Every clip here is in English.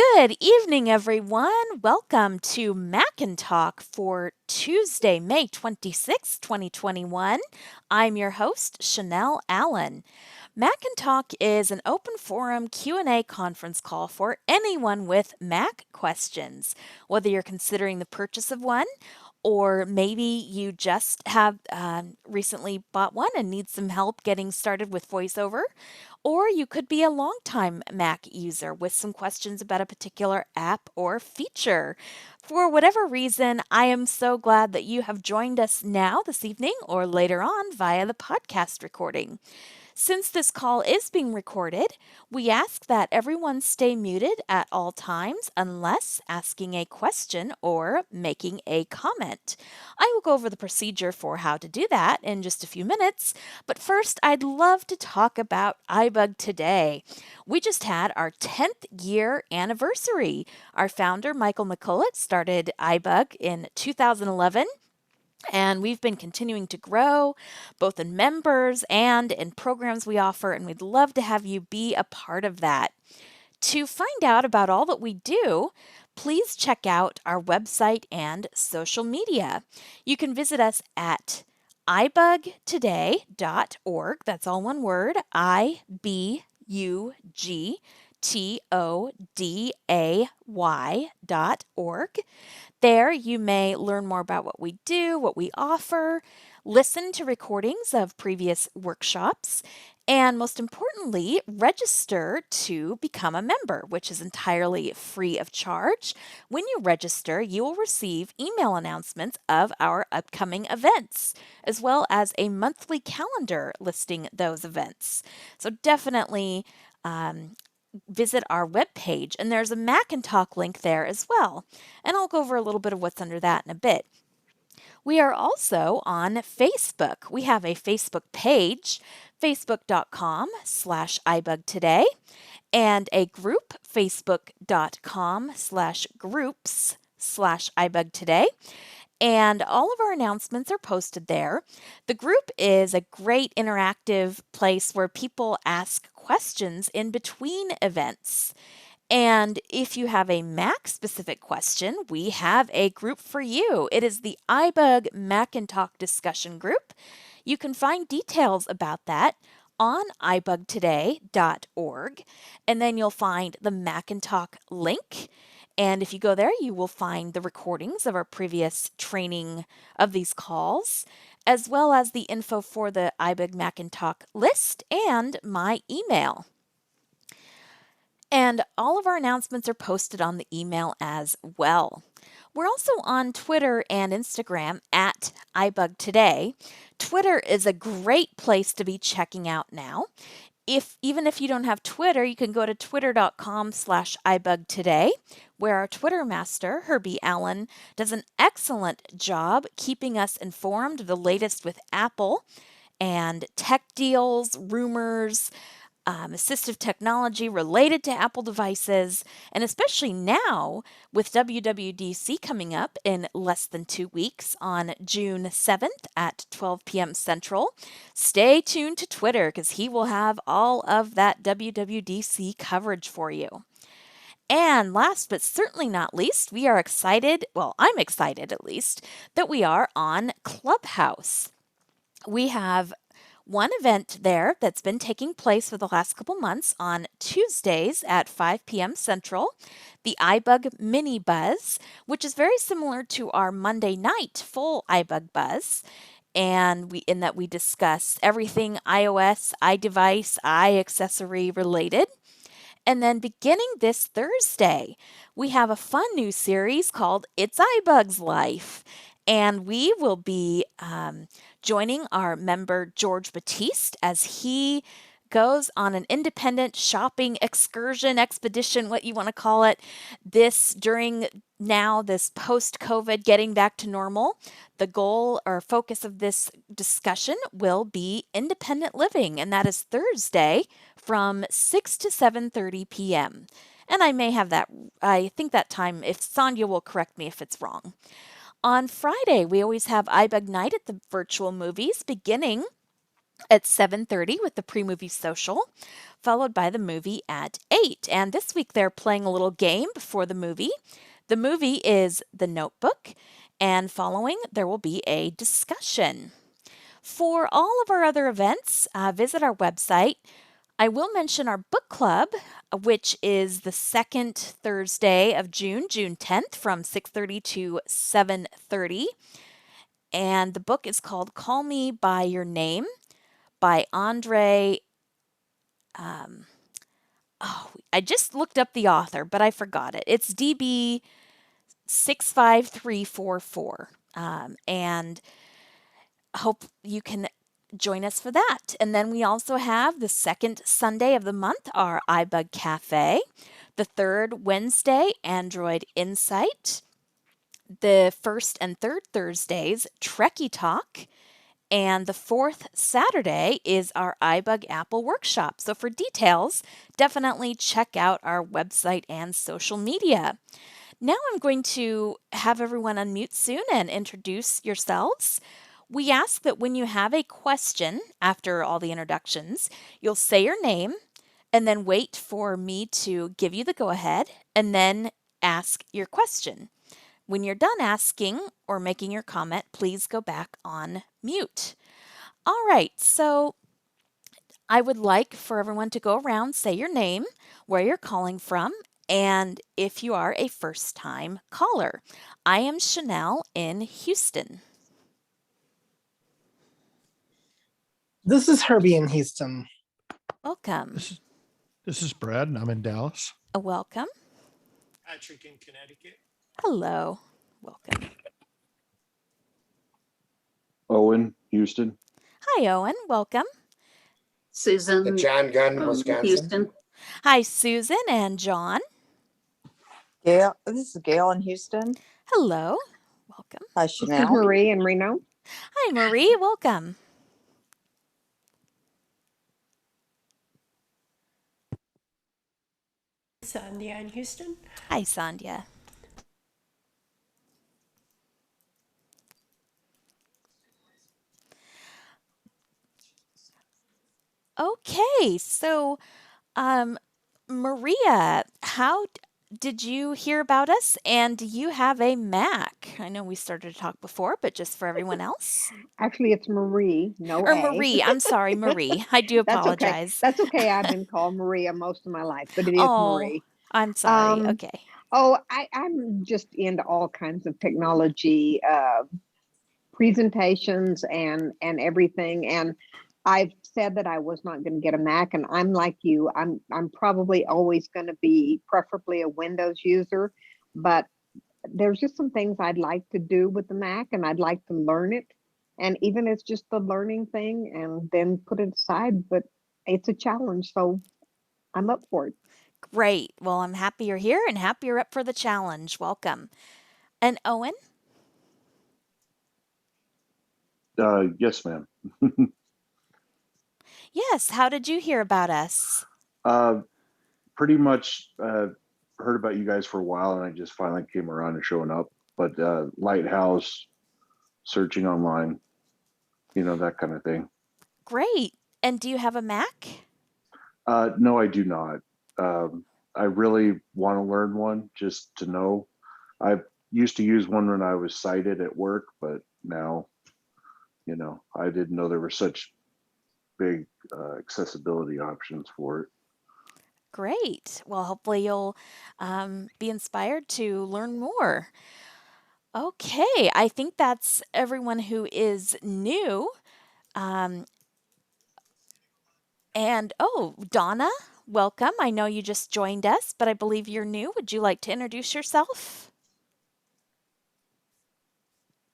Good evening, everyone. Welcome to Mac-N-Talk for Tuesday, May 26, 2021. I'm your host, Chanelle Allen. Mac-N-Talk is an open forum Q&A conference call for anyone with Mac questions, whether you're considering the purchase of one or maybe you just have recently bought one and need some help getting started with VoiceOver. Or you could be a longtime Mac user with some questions about a particular app or feature. For whatever reason, I am so glad that you have joined us now this evening or later on via the podcast recording. Since this call is being recorded, we ask that everyone stay muted at all times unless asking a question or making a comment. I will go over the procedure for how to do that in just a few minutes, but first I'd love to talk about iBUG today. We just had our 10th year anniversary. Our founder, Michael McCulloch, started iBUG in 2011. And we've been continuing to grow both in members and in programs we offer, and we'd love to have you be a part of that. To find out about all that we do, please check out our website and social media. You can visit us at ibugtoday.org. That's all one word, IBUGTODAY.org. There, you may learn more about what we do, what we offer, listen to recordings of previous workshops, and most importantly, register to become a member, which is entirely free of charge. When you register, you will receive email announcements of our upcoming events, as well as a monthly calendar listing those events. So definitely visit our webpage, and there's a Mac-N-Talk link there as well. And I'll go over a little bit of what's under that in a bit. We are also on Facebook. We have a Facebook page, facebook.com/iBugToday, and a group, facebook.com/groups/iBugToday. And all of our announcements are posted there. The group is a great interactive place where people ask questions in between events. And if you have a Mac-specific question, we have a group for you. It is the iBUG Mac-N-Talk discussion group. You can find details about that on ibugtoday.org, and then you'll find the Mac-N-Talk link. And if you go there, you will find the recordings of our previous training of these calls, as well as the info for the iBUG Mac-N-Talk list and my email. And all of our announcements are posted on the email as well. We're also on Twitter and Instagram at iBugToday. Twitter is a great place to be checking out now. Even if you don't have Twitter, you can go to twitter.com/iBugToday, where our Twitter master, Herbie Allen, does an excellent job keeping us informed of the latest with Apple and tech deals, rumors, assistive technology related to Apple devices, and especially now with WWDC coming up in less than 2 weeks on June 7th at 12 p.m. Central. Stay tuned to Twitter because he will have all of that WWDC coverage for you. And last but certainly not least, we are excited, well, I'm excited at least, that we are on Clubhouse. We have one event there that's been taking place for the last couple months on Tuesdays at 5 p.m. Central, the iBUG Mini Buzz, which is very similar to our Monday night full iBUG Buzz. And we discuss everything iOS, iDevice, iAccessory related. And then beginning this Thursday, we have a fun new series called It's iBUG's Life. And we will be joining our member George Batiste as he goes on an independent shopping excursion, expedition, what you want to call it, this post-COVID getting back to normal. The goal or focus of this discussion will be independent living, and that is Thursday from 6 to 7:30 p.m. And I think that time, if Sandhya will correct me if it's wrong. On Friday, we always have iBUG Night at the virtual movies beginning at 7:30 with the pre-movie social, followed by the movie at 8. And this week they're playing a little game before the movie. The movie is The Notebook, and following there will be a discussion. For all of our other events, visit our website. I will mention our book club, which is the second Thursday of June, June 10th, from 6:30 to 7:30. And the book is called Call Me by Your Name by Andre. I just looked up the author, but I forgot it. It's DB 65344. And hope you can join us for that. And then we also have the second Sunday of the month, our iBUG Cafe. The third Wednesday, Android Insight. The first and third Thursdays, Trekkie Talk. And the fourth Saturday is our iBUG Apple Workshop. So for details, definitely check out our website and social media. Now I'm going to have everyone unmute soon and introduce yourselves. We ask that when you have a question after all the introductions, you'll say your name and then wait for me to give you the go ahead and then ask your question. When you're done asking or making your comment, please go back on mute. All right, so I would like for everyone to go around, say your name, where you're calling from, and if you are a first-time caller. I am Chanelle in Houston. This is Herbie in Houston. Welcome. This is Brad, and I'm in Dallas. Welcome. Patrick in Connecticut. Hello. Welcome. Owen, Houston. Hi, Owen. Welcome. Susan. John Gunn, Wisconsin. Houston. Hi, Susan and John. Gail, this is Gail in Houston. Hello. Welcome. Hi, This is Chanelle. Marie in Reno. Hi, Marie. Welcome. Sandhya in Houston. Hi, Sandhya. Okay, so Maria, how did you hear about us? And do you have a Mac? I know we started to talk before, but just for everyone else. Actually, it's Marie. No Or A. Marie. I'm sorry, Marie. I do That's okay. apologize. That's okay. I've been called Maria most of my life, but it is Oh, Marie. I'm sorry. Um, Okay. Oh, I'm just into all kinds of technology presentations and everything. And I've said that I was not going to get a Mac, and I'm like you. I'm probably always going to be preferably a Windows user, but there's just some things I'd like to do with the Mac, and I'd like to learn it. And even it's just the learning thing, and then put it aside. But it's a challenge, so I'm up for it. Great. Well, I'm happy you're here and happy you're up for the challenge. Welcome. And Owen? Yes, ma'am. Yes. How did you hear about us? Pretty much heard about you guys for a while, and I just finally came around to showing up. But Lighthouse, searching online, that kind of thing. Great. And do you have a Mac? No, I do not. I really want to learn one just to know. I used to use one when I was sighted at work, but now, I didn't know there were such big accessibility options for it. Great. Well, hopefully you'll be inspired to learn more. Okay. I think that's everyone who is new. And Donna, welcome. I know you just joined us, but I believe you're new. Would you like to introduce yourself?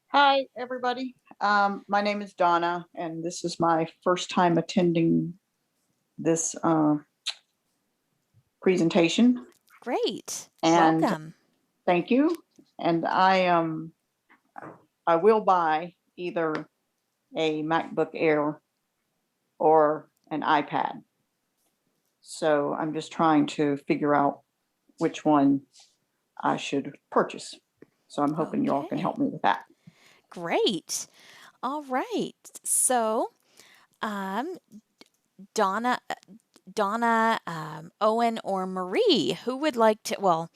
Hi, everybody. My name is Donna, and this is my first time attending this presentation. Great. And Welcome. thank you. And I will buy either a MacBook Air or an iPad. So I'm just trying to figure out which one I should purchase. So I'm hoping you all can Okay. help me with that. Great. All right. So Um, Donna, Owen, or Marie, who would like to? Well,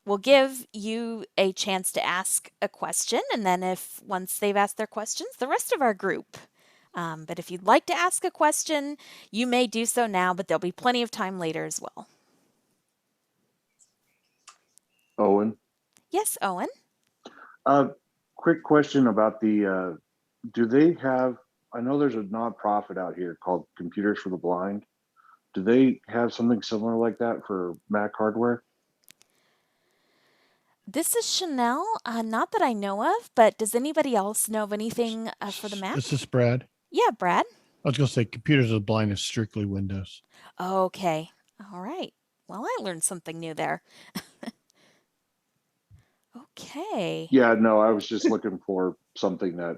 we'll give you a chance to ask a question, and then if once they've asked their questions, the rest of our group. But if you'd like to ask a question, you may do so now, but there'll be plenty of time later as well. Owen, Yes, Owen. quick question about the, do they have, I know there's a nonprofit out here called Computers for the Blind. Do they have something similar like that for Mac hardware? This is Chanelle. Not that I know of, but does anybody else know of anything for the Mac? This is Brad. Yeah, Brad. I was going to say computers are blind is strictly Windows. Okay. All right. Well, I learned something new there. Okay. Yeah, no, I was just looking for something that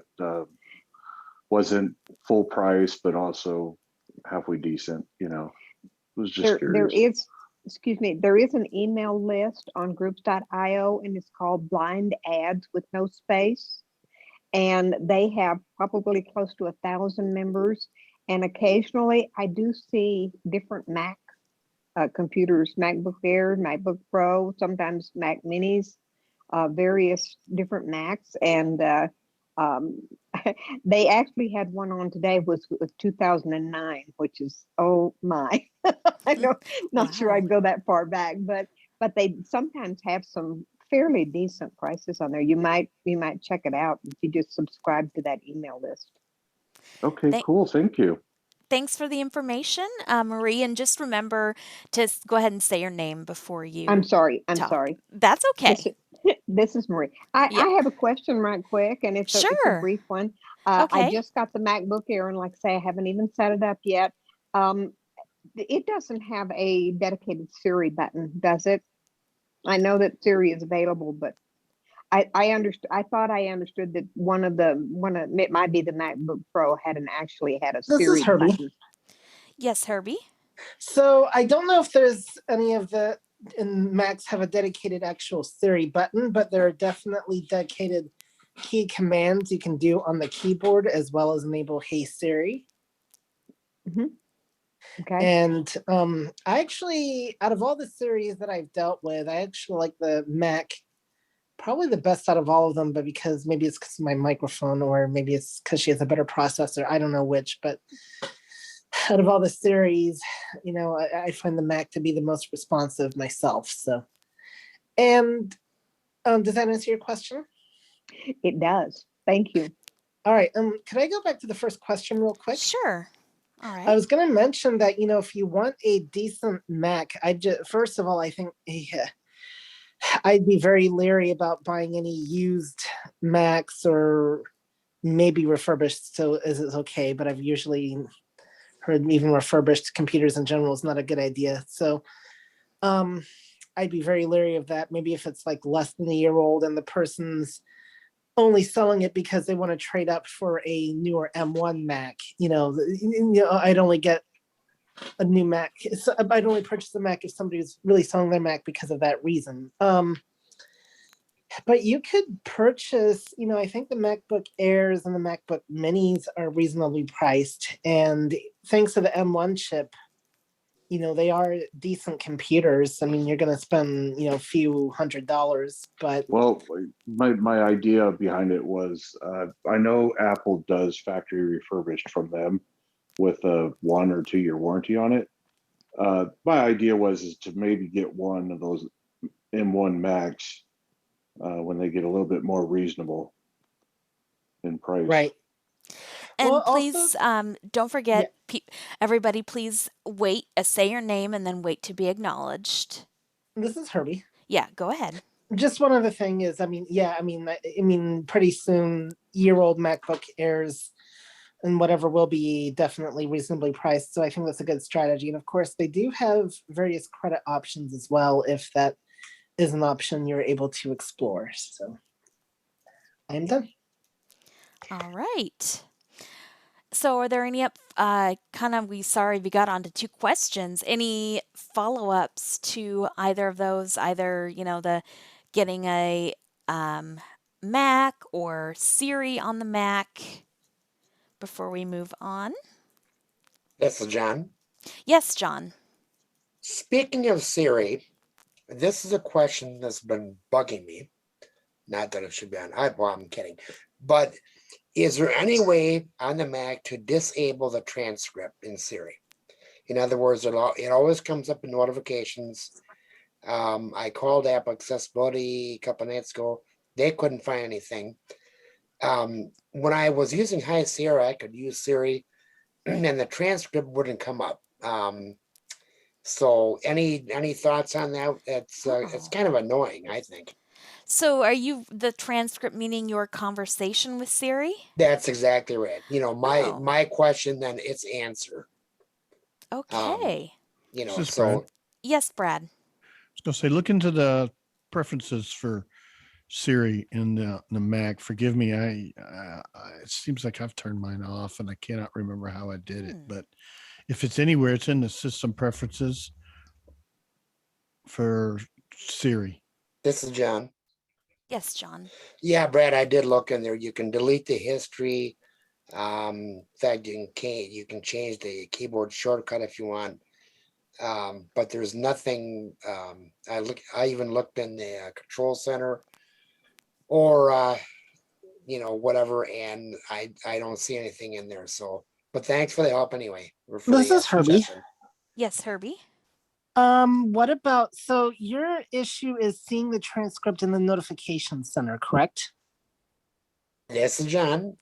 wasn't full price, but also halfway decent, you know. I was just There curious. there is an email list on groups.io, and it's called Blind Ads with no space. And they have probably close to 1,000 members. And occasionally I do see different Mac computers, MacBook Air, MacBook Pro, sometimes Mac Minis, various different Macs. And um, they actually had one on today was 2009, which is, oh my, I know, not sure Wow. I'd go that far back, but they sometimes have some fairly decent prices on there. You might check it out if you just subscribe to that email list. Okay, Thank- cool. Thank you. Thanks for the information, Marie. And just remember to go ahead and say your name before you I'm sorry. talk. That's okay. This is Marie. I have a question right quick, and it's a Sure. brief one. I Okay. just got the MacBook Air, and like I say, I haven't even set it up yet. It doesn't have a dedicated Siri button, does it? I know that Siri is available, but I understood. I thought I understood that it might be the MacBook Pro actually had a This is Siri Herbie. button. Yes, Herbie. So I don't know if there's any of the in Macs have a dedicated actual Siri button, but there are definitely dedicated key commands you can do on the keyboard as well as enable Hey Siri. Okay. And I actually, out of all the series that I've dealt with, I actually like the Mac probably the best out of all of them, but because maybe it's because of my microphone or maybe it's because she has a better processor. I don't know which, but out of all the series, you know, I find the Mac to be the most responsive myself. So, and does that answer your question? It does. Thank you. All right. Could I go back to the first question real quick? Sure. All I right. was going to mention that, you know, if you want a decent Mac, first of all, I think I'd be very leery about buying any used Macs or maybe refurbished. So is it okay? But I've usually heard even refurbished computers in general is not a good idea. So I'd be very leery of that. Maybe if it's like less than a year old and the person's only selling it because they want to trade up for a newer M1 Mac, I'd only get a new Mac. So I'd only purchase a Mac if somebody's really selling their Mac because of that reason. But you could purchase, I think the MacBook Airs and the MacBook Minis are reasonably priced. And thanks to the M1 chip, they are decent computers. I mean, you're going to spend, a few $100s, but. Well, my idea behind it was, I know Apple does factory refurbished from them with a 1 or 2 year warranty on it. My idea is to maybe get one of those M1 Macs when they get a little bit more reasonable in price. Right. And Well, please, also- don't forget, everybody, please wait, say your name and then wait to be acknowledged. This is Herbie. Yeah, go ahead. Just one other thing is, pretty soon, year-old MacBook Airs and whatever will be definitely reasonably priced. So I think that's a good strategy. And of course, they do have various credit options as well, if that is an option you're able to explore. So I'm done. All right. So are there any we got onto 2 questions. Any follow-ups to either of those, either, the getting a Mac or Siri on the Mac before we move on? This is John. Yes, John. Speaking of Siri, this is a question that's been bugging me. Not that it should be on well, I'm kidding. But is there any way on the Mac to disable the transcript in Siri? In other words, it always comes up in notifications. I called App Accessibility a couple nights ago. They couldn't find anything. When I was using High Sierra, I could use Siri and the transcript wouldn't come up. So any thoughts on that? It's kind of annoying, I think. So are you the transcript meaning your conversation with Siri? That's exactly right. Oh. My question, then its answer. Okay. Is this So Brad? Yes, Brad. I was going to say, look into the preferences for Siri in the Mac. Forgive me, it seems like I've turned mine off, and I cannot remember how I did it. But if it's anywhere, it's in the system preferences for Siri. This is John. Yes, John. Yeah, Brad, I did look in there. You can delete the history. In fact, you can change the keyboard shortcut if you want. But there's nothing. I even looked in the control center, or whatever, and I don't see anything in there. So, but thanks for the help anyway. This is Herbie. Yes, Herbie. What about, so your issue is seeing the transcript in the notification center, correct? This is John.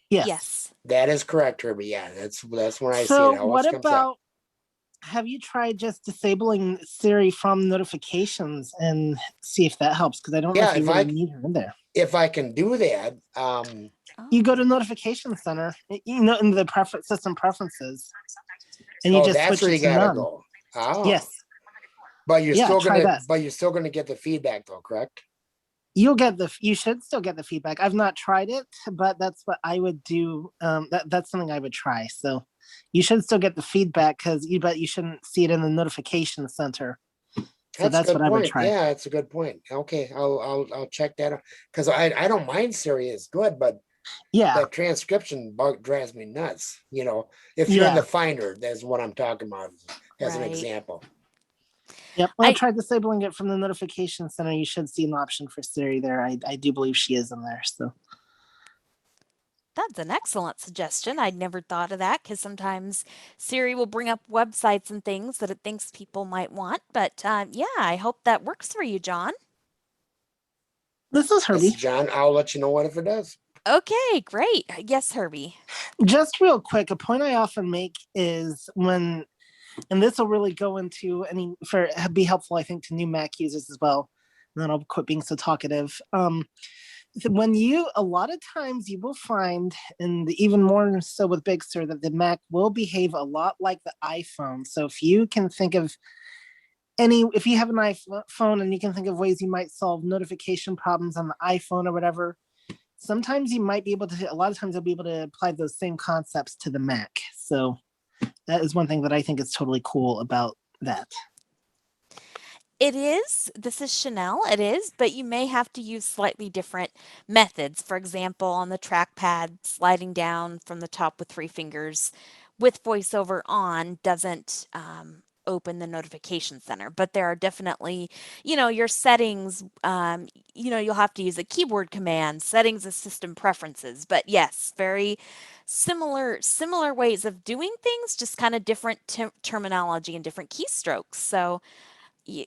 Yes. That is correct, Herbie. Yeah, that's when I see it. So It always what comes up. about, have you tried just disabling Siri from notifications and see if that helps? Because I don't know Yeah, if you if really I- need her in there. If I can do that, You go to notification center, in the system preferences, and you just that's switch where it you to gotta none. go. Oh. Yes, But you're Yeah, still try gonna, that. get the feedback though, correct? you should still get the feedback. I've not tried it, but that's what I would do. That's something I would try. So you should still get the feedback but you shouldn't see it in the notification center. So that's a good what I would point. try. Yeah, that's a good point. Okay, I'll check that out. Because I don't mind Siri, it's good, but Yeah, that transcription bug drives me nuts. If you're in Yeah. the Finder, that's what I'm talking about as an Right. example. yep. When I tried disabling it from the notification center, you should see an option for Siri there. I do believe she is in there. So That's an excellent suggestion. I'd never thought of that because sometimes Siri will bring up websites and things that it thinks people might want. But yeah, I hope that works for you, John. this is This Herbie. is John. I'll let you know if it does. Okay, great. Yes, Herbie. Just real quick, a point I often make is when, and this will really go into be helpful, I think, to new Mac users as well. And then I'll quit being so talkative. A lot of times you will find, and even more so with Big Sur, that the Mac will behave a lot like the iPhone. So if you can think of if you have an iPhone and you can think of ways you might solve notification problems on the iPhone or whatever, sometimes you might be able to, a lot of times you'll be able to apply those same concepts to the Mac. So that is one thing that I think is totally cool about that. It is. This is Chanelle. It is, but you may have to use slightly different methods. For example, on the trackpad, sliding down from the top with 3 fingers with VoiceOver on doesn't open the notification center. But there are definitely, your settings, you'll have to use a keyboard command, settings as system preferences. But yes, very similar ways of doing things, just kind of different terminology and different keystrokes. So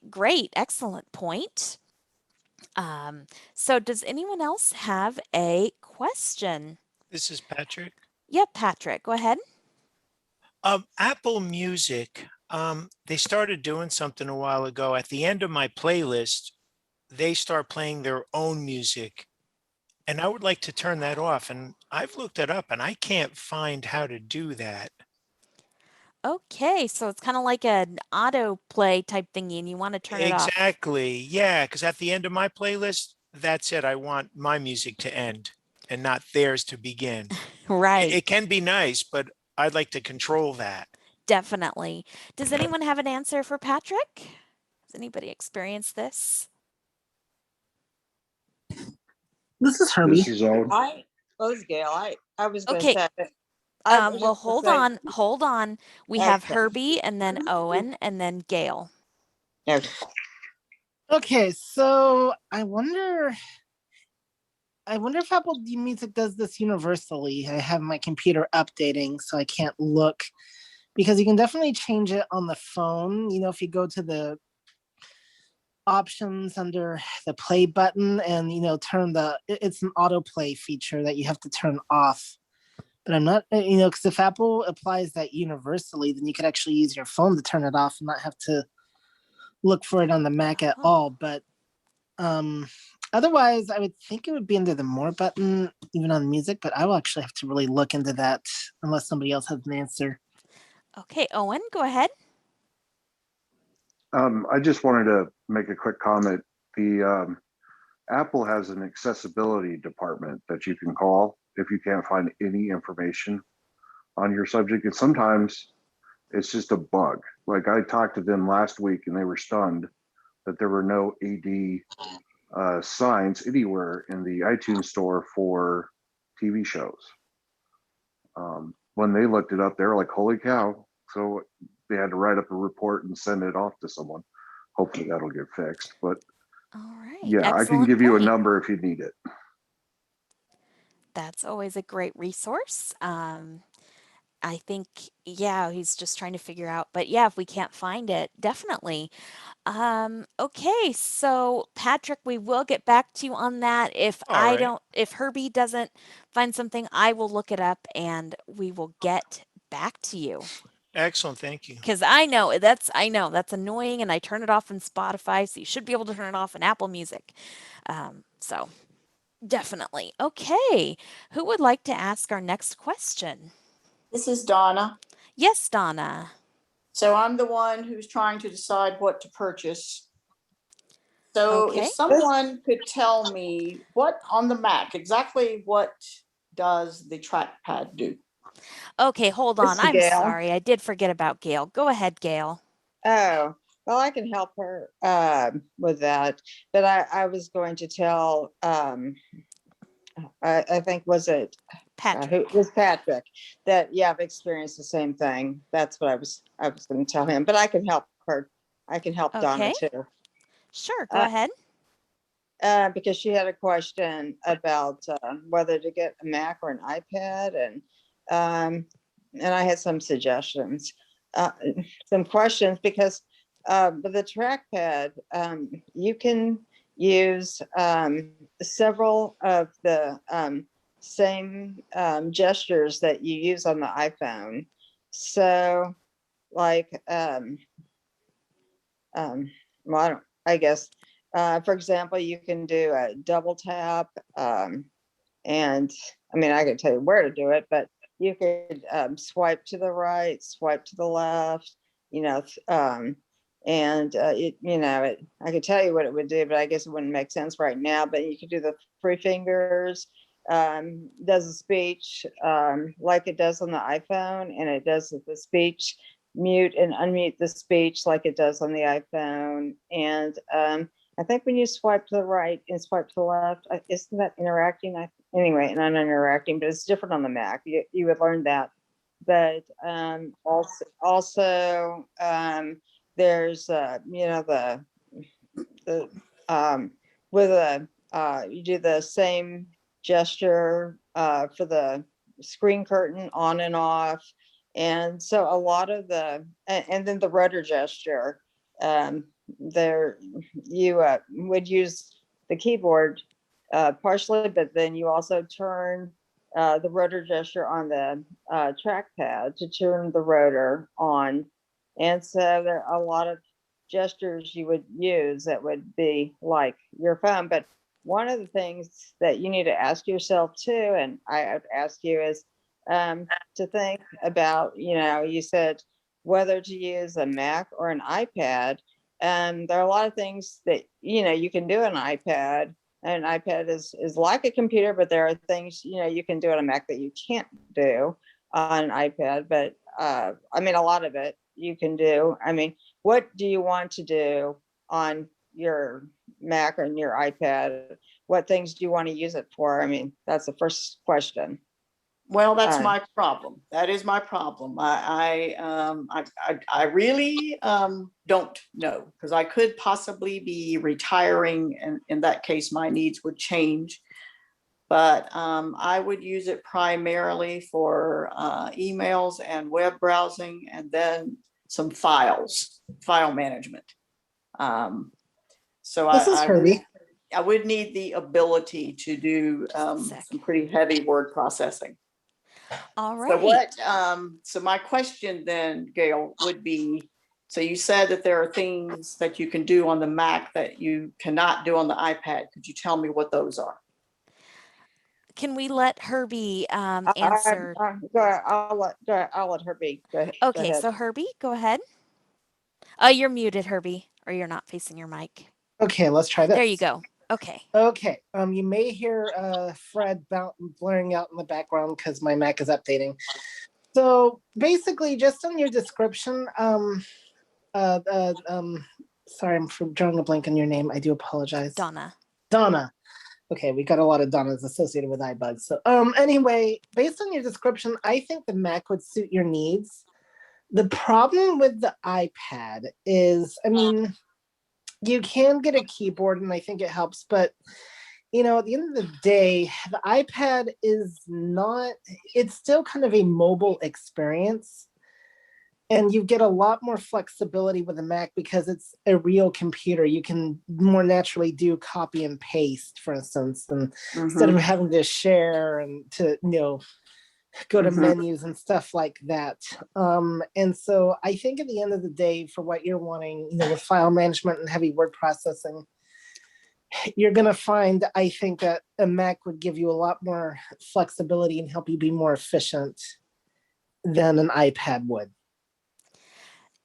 great, excellent point. So does anyone else have a question? This is Patrick. Yeah, Patrick, go ahead. Apple Music, they started doing something a while ago. At the end of my playlist, they start playing their own music. And I would like to turn that off. And I've looked it up and I can't find how to do that. Okay, so it's kind of like an autoplay type thingy and you want to turn it off. Exactly. Yeah, because at the end of my playlist, that's it. I want my music to end and not theirs to begin. Right. It can be nice, but I'd like to control that. Definitely. Does anyone have an answer for Patrick? Has anybody experienced this? This is Herbie. This is Owen. This is Gail. I was going to Okay. say, I was Well, just gonna say, hold on. We have okay. Herbie and then Owen and then Gail. Okay. Okay, so I wonder if Apple Music does this universally. I have my computer updating, so I can't look because you can definitely change it on the phone. If you go to the options under the play button and it's an autoplay feature that you have to turn off. But I'm not, because if Apple applies that universally, then you could actually use your phone to turn it off and not have to look for it on the Mac at all. But otherwise, I would think it would be under the more button, even on music, but I will actually have to really look into that unless somebody else has an answer. Okay, Owen, go ahead. I just wanted to make a quick comment. The Apple has an accessibility department that you can call if you can't find any information on your subject. And sometimes it's just a bug. Like I talked to them last week and they were stunned that there were no AD signs anywhere in the iTunes store for TV shows. When they looked it up, they were like, holy cow. So they had to write up a report and send it off to someone. Hopefully that'll get fixed. But All right. yeah, I can Excellent give you a point. number if you need it. That's always a great resource. I think, yeah, he's just trying to figure out, but yeah, if we can't find it, definitely. Okay, so Patrick, we will get back to you on that. All right. If Herbie doesn't find something, I will look it up and we will get back to you. Excellent. Thank you. Because I know that's annoying, and I turn it off in Spotify, so you should be able to turn it off in Apple Music. So definitely. Okay, who would like to ask our next question? This is Donna. Yes, Donna. So I'm the one who's trying to decide what to purchase. So Okay. if someone could tell me what on the Mac, exactly what does the trackpad do? Okay, hold This on. is I'm Gail. sorry. I did forget about Gail. Go ahead, Gail. Oh, well, I can help her with that. But I was going to tell, I think, was it Patrick. who it was Patrick, that, yeah, I've experienced the same thing. That's what I was going to tell him, but I can help her. I can help Donna Okay. too. Sure, go Uh, ahead. Because she had a question about whether to get a Mac or an iPad, and I had some suggestions, some questions, because with the trackpad, you can use several of the same gestures that you use on the iPhone. So, like, well, I guess, for example, you can do a double tap, and I mean, I can tell you where to do it, but you could swipe to the right, swipe to the left, and I could tell you what it would do, but I guess it wouldn't make sense right now. But you could do the three fingers, does the speech like it does on the iPhone, and it does the speech, mute and unmute the speech like it does on the iPhone. And I think when you swipe to the right and swipe to the left, isn't that interacting? Anyway, not interacting, but it's different on the Mac. You would learn that. But also there's the with a you do the same gesture for the screen curtain on and off. And so a lot of and then the rudder gesture, there you would use the keyboard partially, but then you also turn the rotor gesture on the trackpad to turn the rotor on. And so there are a lot of gestures you would use that would be like your phone. But one of the things that you need to ask yourself too, and I would ask you, is to think about, you said whether to use a Mac or an iPad. And there are a lot of things that, you can do on an iPad. And an iPad is like a computer, but there are things, you can do on a Mac that you can't do on an iPad. But I mean, a lot of it you can do. I mean, what do you want to do on your Mac or your iPad? What things do you want to use it for? I mean, that's the first question. Well, that's Alright. my problem. That is my problem. I really don't know, because I could possibly be retiring, and in that case, my needs would change. But I would use it primarily for emails and web browsing, and then some file management. So This is Herbie. I would need the ability to do some pretty heavy word processing. All So right. so my question then, Gail, would be, so you said that there are things that you can do on the Mac that you cannot do on the iPad. Could you tell me what those are? Can we let Herbie answer? I'll let her be. Go Okay, ahead. so Herbie, go ahead. You're muted, Herbie, or you're not facing your mic. Okay, let's try this. There you go. Okay. Okay. You may hear Fred blaring out in the background because my Mac is updating. So basically, just on your description, sorry, I'm drawing a blank on your name. I do apologize. Donna. Donna. Okay, we got a lot of Donnas associated with iBUG. So anyway, based on your description, I think the Mac would suit your needs. The problem with the iPad is, I mean, you can get a keyboard and I think it helps, but at the end of the day, the iPad is not, it's still kind of a mobile experience. And you get a lot more flexibility with a Mac because it's a real computer. You can more naturally do copy and paste, for instance, and instead of having to share and to, go to menus and stuff like that. And so I think at the end of the day, for what you're wanting, with file management and heavy word processing, you're going to find, I think, that a Mac would give you a lot more flexibility and help you be more efficient than an iPad would.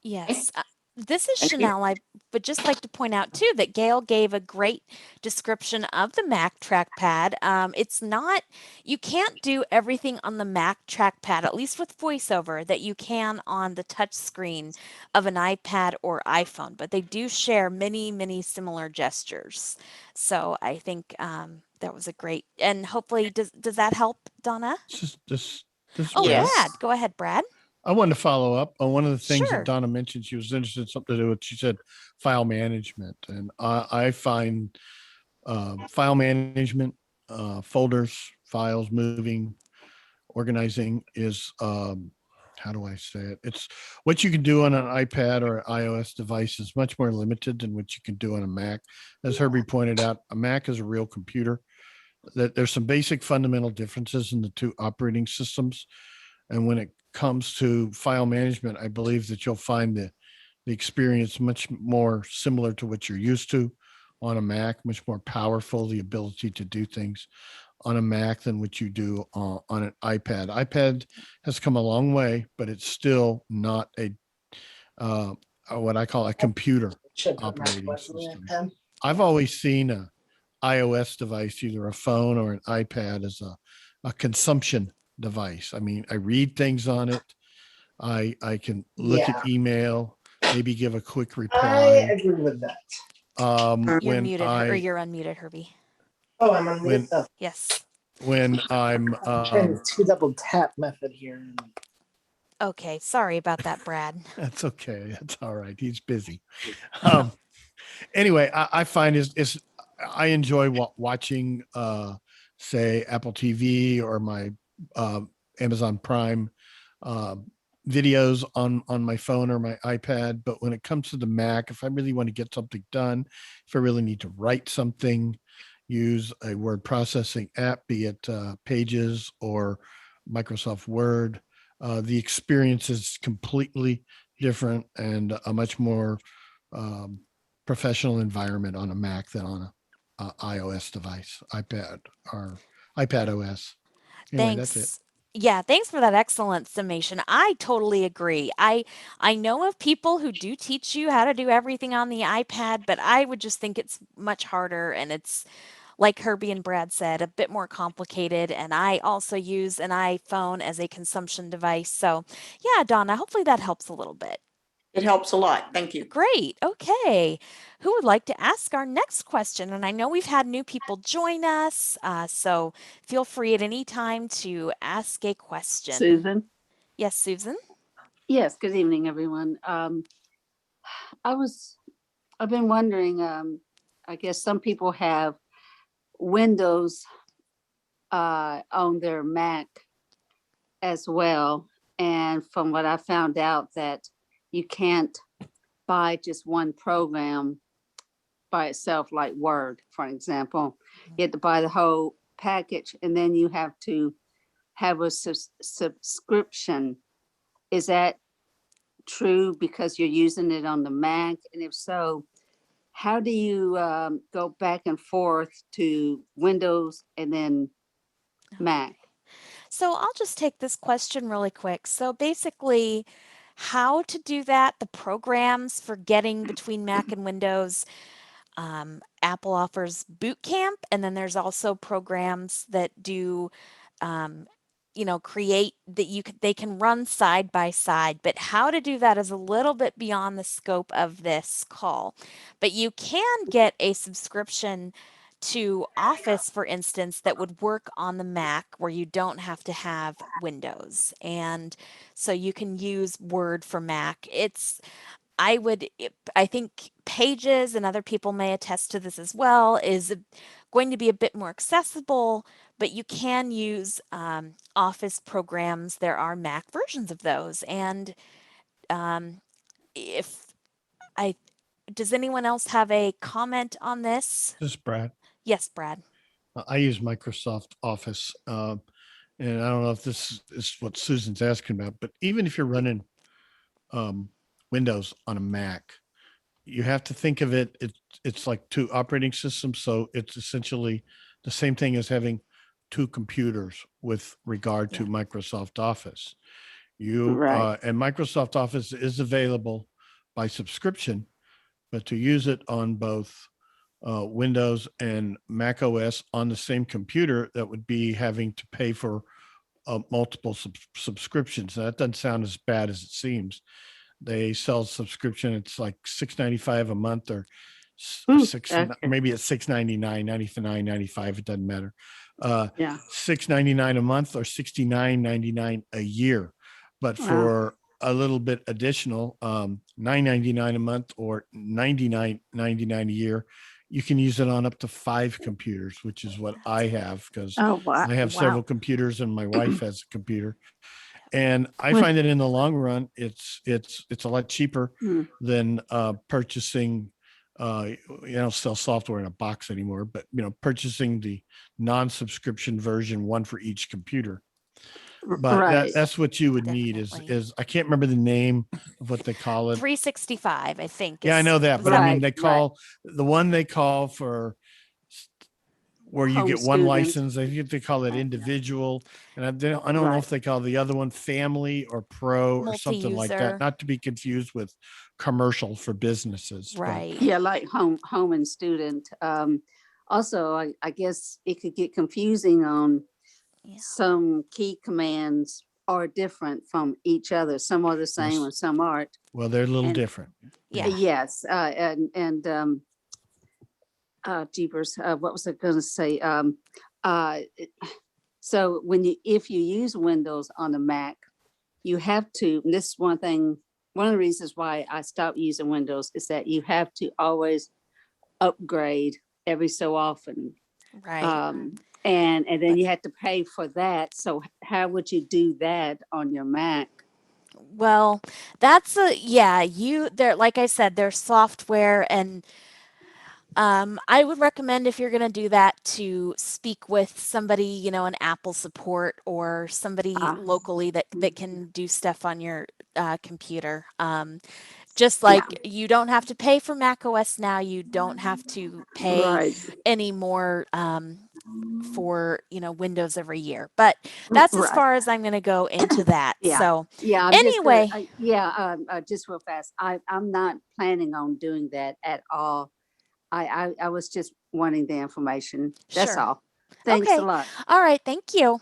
Yes. This is Chanelle. I would just like to point out too that Gail gave a great description of the Mac trackpad. It's not, you can't do everything on the Mac trackpad, at least with VoiceOver, that you can on the touch screen of an iPad or iPhone, but they do share many, many similar gestures. So I think that was a great, and hopefully, does that help, Donna? This Oh, Brad. Brad, go ahead, Brad. I wanted to follow up on one of the things Sure. that Donna mentioned. She was interested in something to do with, she said, file management. And I find file management, folders, files, moving, organizing is, how do I say it? It's what you can do on an iPad or iOS device is much more limited than what you can do on a Mac. As Herbie pointed out, a Mac is a real computer. That there's some basic fundamental differences in the two operating systems. And when it comes to file management, I believe that you'll find the experience much more similar to what you're used to on a Mac, much more powerful, the ability to do things on a Mac than what you do on an iPad. iPad has come a long way, but it's still not a what I call a computer operating system. I've always seen a iOS device, either a phone or an iPad, as a consumption device. I mean, I read things on it. I can look at email, maybe give a quick reply. I agree with that. You're muted, or you're unmuted, Herbie. Oh, I'm unmuted. Yes. When I'm trying this two double tap method here. Okay, sorry about that, Brad. That's okay. That's all right. He's busy. Anyway, I find is I enjoy watching, say, Apple TV or my Amazon Prime videos on my phone or my iPad. But when it comes to the Mac, if I really want to get something done, if I really need to write something, use a word processing app, be it Pages or Microsoft Word, the experience is completely different and a much more professional environment on a Mac than on a iOS device, iPad or iPad OS. Anyway, Thanks. that's it. Yeah, thanks for that excellent summation. I totally agree. I know of people who do teach you how to do everything on the iPad, but I would just think it's much harder, and it's, like Herbie and Brad said, a bit more complicated. And I also use an iPhone as a consumption device. So yeah, Donna, hopefully that helps a little bit. It helps a lot. Thank you. Great. Okay. Who would like to ask our next question? And I know we've had new people join us, so feel free at any time to ask a question. Susan. Yes, Susan. Yes. Good evening, everyone. I've been wondering. I guess some people have Windows on their Mac as well, and from what I found out, that you can't buy just one program by itself, like Word, for example. You have to buy the whole package, and then you have to have a subscription. Is that true because you're using it on the Mac? And if so, how do you go back and forth to Windows and then Mac? So I'll just take this question really quick. So basically, how to do that, the programs for getting between Mac and Windows. Apple offers Boot Camp, and then there's also programs that do, create that they can run side by side. But how to do that is a little bit beyond the scope of this call. But you can get a subscription to Office, for instance, that would work on the Mac where you don't have to have Windows. And so you can use Word for Mac. I think Pages, and other people may attest to this as well, is going to be a bit more accessible, but you can use Office programs. There are Mac versions of those. And if I, does anyone else have a comment on this? This is Brad. Yes, Brad. I use Microsoft Office, and I don't know if this is what Susan's asking about, but even if you're running Windows on a Mac, you have to think of it. It's like two operating systems, so it's essentially the same thing as having two computers with regard to Microsoft Office. Right. And Microsoft Office is available by subscription, but to use it on both Windows and Mac OS on the same computer, that would be having to pay for multiple subscriptions. Now, that doesn't sound as bad as it seems. They sell subscription. It's like $6.95 a month, or maybe it's $6.99, $99.95. It doesn't matter. $6.99 a month or $69.99 a year. But for a little bit additional, $9.99 a month or $99.99 a year, you can use it on up to 5 computers, which is what I have, because I have several computers and my wife has a computer. And I find that in the long run, it's a lot cheaper than purchasing, sell software in a box anymore, but purchasing the non-subscription version, one for each computer. But that's what you would need is I can't remember the name of what they call it. 365, I think. Yeah, I know that, but I mean, the one they call for where you get one license. I think they call it individual, and I don't know if they call the other one family or pro or something like that. Not to be confused with commercial for businesses. Right. Yeah, like home and student. Also, I guess it could get confusing on some key commands are different from each other. Some are the same and some aren't. Well, they're a little different. Yeah. Yes. Jeepers, what was I going to say? So if you use Windows on a Mac, you have to, and this is one of the reasons why I stopped using Windows is that you have to always upgrade every so often. Right. And then you have to pay for that. So how would you do that on your Mac? Well, that's like I said, there's software, and I would recommend, if you're going to do that, to speak with somebody, an Apple support or somebody locally that can do stuff on your computer. Just like you don't have to pay for Mac OS now, you don't have to pay any more for Windows every year. But that's as far as I'm going to go into that. So anyway, just real fast. I'm not planning on doing that at all. I was just wanting the information. That's all. Thanks a lot. All right. Thank you.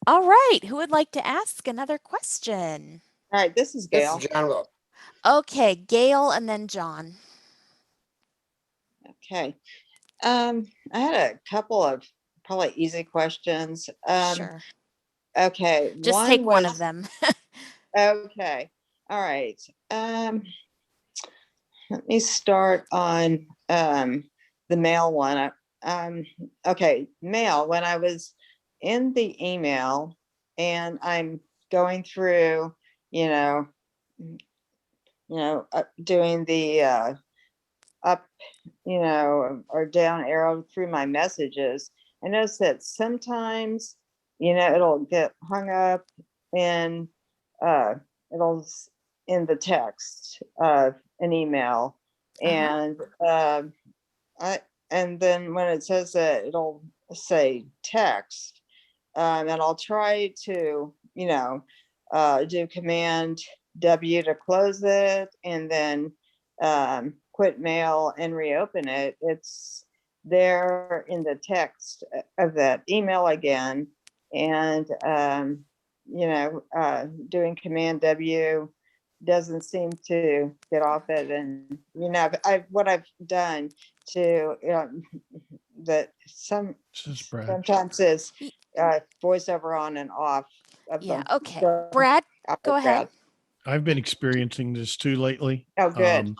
All right. Who would like to ask another question? All right, this is This Gail. is John Will. Okay, Gail and then John. Okay. I had a couple of probably easy questions. Sure. Okay. Just take one was- of them. Okay. All right. Let me start on the mail one. Okay, mail. When I was in the email and I'm going through, doing the up, or down arrow through my messages, I noticed that sometimes, it'll get hung up in it'll in the text of an email, and and then when it says that, it'll say text, and I'll try to do Command W to close it, and then quit mail and reopen it. It's there in the text of that email again, and doing Command W doesn't seem to get off it. And what I've done to that sometimes is voiceover on and off of Yeah. the Okay. Brad, go ahead. I've been experiencing this too lately. Oh, good.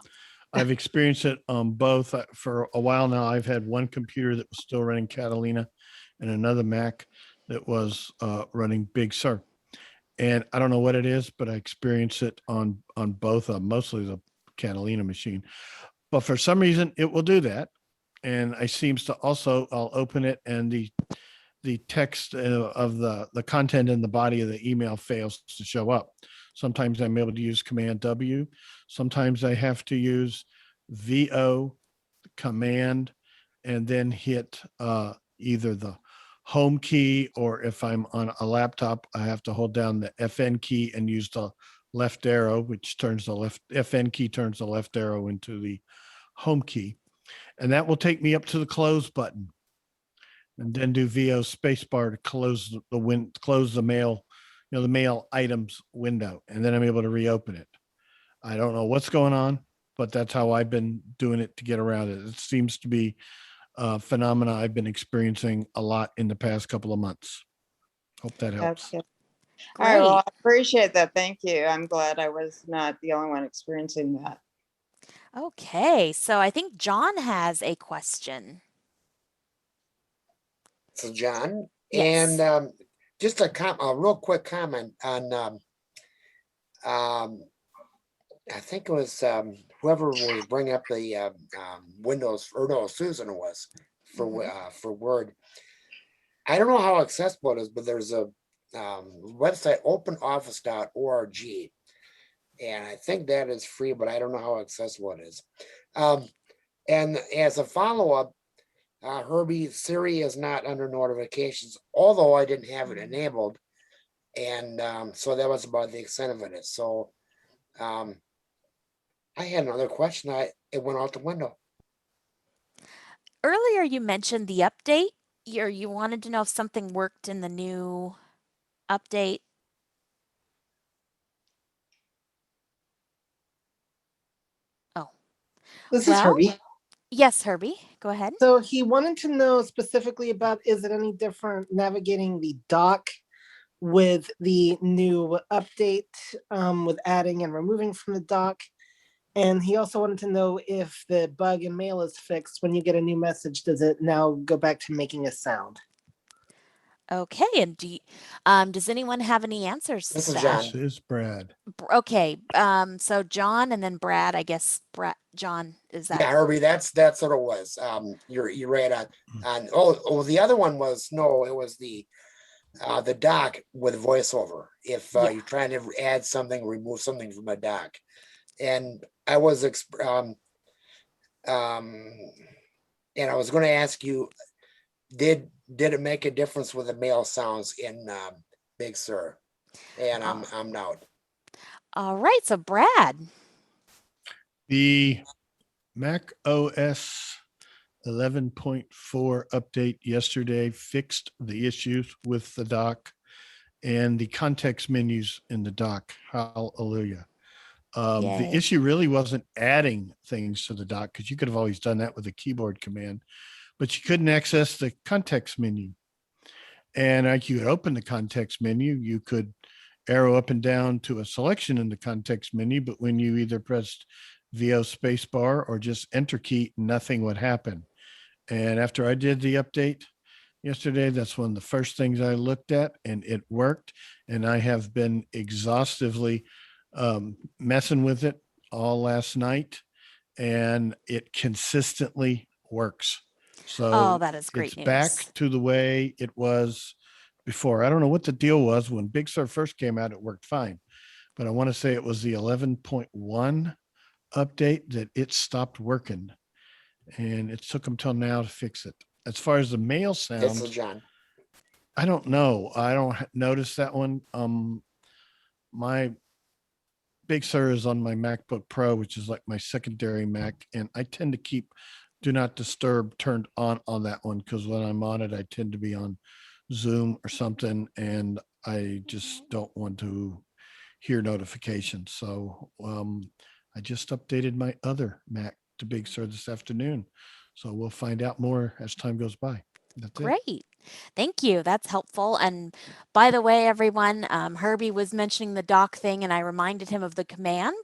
I've experienced it on both for a while now. I've had one computer that was still running Catalina and another Mac that was running Big Sur. And I don't know what it is, but I experience it on both of them, mostly the Catalina machine. But for some reason, it will do that. And I seems to also, I'll open it and the text of the content in the body of the email fails to show up. Sometimes I'm able to use Command W. Sometimes I have to use VO Command and then hit either the home key, or if I'm on a laptop, I have to hold down the FN key and use the left arrow, which turns the FN key turns the left arrow into the home key. And that will take me up to the close button. And then do VO spacebar to close the mail, the mail items window, and then I'm able to reopen it. I don't know what's going on, but that's how I've been doing it to get around it. It seems to be a phenomena I've been experiencing a lot in the past couple of months. Hope that helps. Okay. All right, well, I appreciate that. Thank you. I'm glad I was not the only one experiencing that. Okay, so I think John has a question. So John, Yes. and just a real quick comment on, I think it was whoever was bringing up the Windows, or no, Susan was for Word. I don't know how accessible it is, but there's a website, openoffice.org, and I think that is free, but I don't know how accessible it is. And as a follow-up, Herbie, Siri is not under notifications, although I didn't have it enabled. And so that was about the extent of it. So I had another question. It went out the window. Earlier you mentioned the update. You wanted to know if something worked in the new update. Oh. This is Herbie. Yes, Herbie, go ahead. So he wanted to know specifically about, is it any different navigating the dock with the new update, with adding and removing from the dock? And he also wanted to know if the bug in mail is fixed. When you get a new message, does it now go back to making a sound? Okay, and does anyone have any answers to This is that? John. This is Brad. Okay, so John and then Brad, I guess. John, is that? Yeah, Herbie, that's what it was. You're right on. Oh, the other one was, no, it was the doc with voiceover. If you're trying to add something, remove something from a doc, and I was and I was going to ask you, did it make a difference with the mail sounds in Big Sur? And I'm out. All right, so Brad. The Mac OS 11.4 update yesterday fixed the issues with the dock and the context menus in the dock. Hallelujah. The Yay. issue really wasn't adding things to the dock, because you could have always done that with a keyboard command, but you couldn't access the context menu. And like you could open the context menu, you could arrow up and down to a selection in the context menu, but when you either pressed VO spacebar or just enter key, nothing would happen. And after I did the update yesterday, that's one of the first things I looked at, and it worked. And I have been exhaustively messing with it all last night, and it consistently works. So Oh, that is great it's news. back to the way it was before. I don't know what the deal was when Big Sur first came out. It worked fine, but I want to say it was the 11.1 update that it stopped working, and it took them till now to fix it. As far as the mail This is sound, John. I don't know. I don't notice that one. My Big Sur is on my MacBook Pro, which is like my secondary Mac, and I tend to keep Do Not Disturb turned on that one, because when I'm on it, I tend to be on Zoom or something, and I just don't want to hear notifications. So I just updated my other Mac to Big Sur this afternoon. So we'll find out more as time goes by. That's it. Great. Thank you. That's helpful. And by the way, everyone, Herbie was mentioning the dock thing, and I reminded him of the command.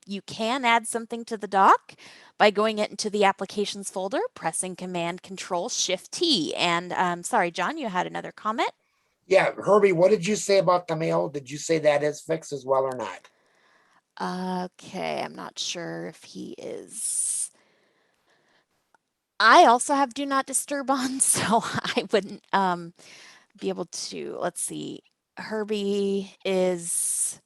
You can add something to the dock by going into the applications folder, pressing Command Control Shift T. And sorry, John, you had another comment? Yeah, Herbie, what did you say about the mail? Did you say that is fixed as well or not? Okay, I'm not sure if he is. I also have Do Not Disturb on, so I wouldn't be able to. Let's see. Herbie is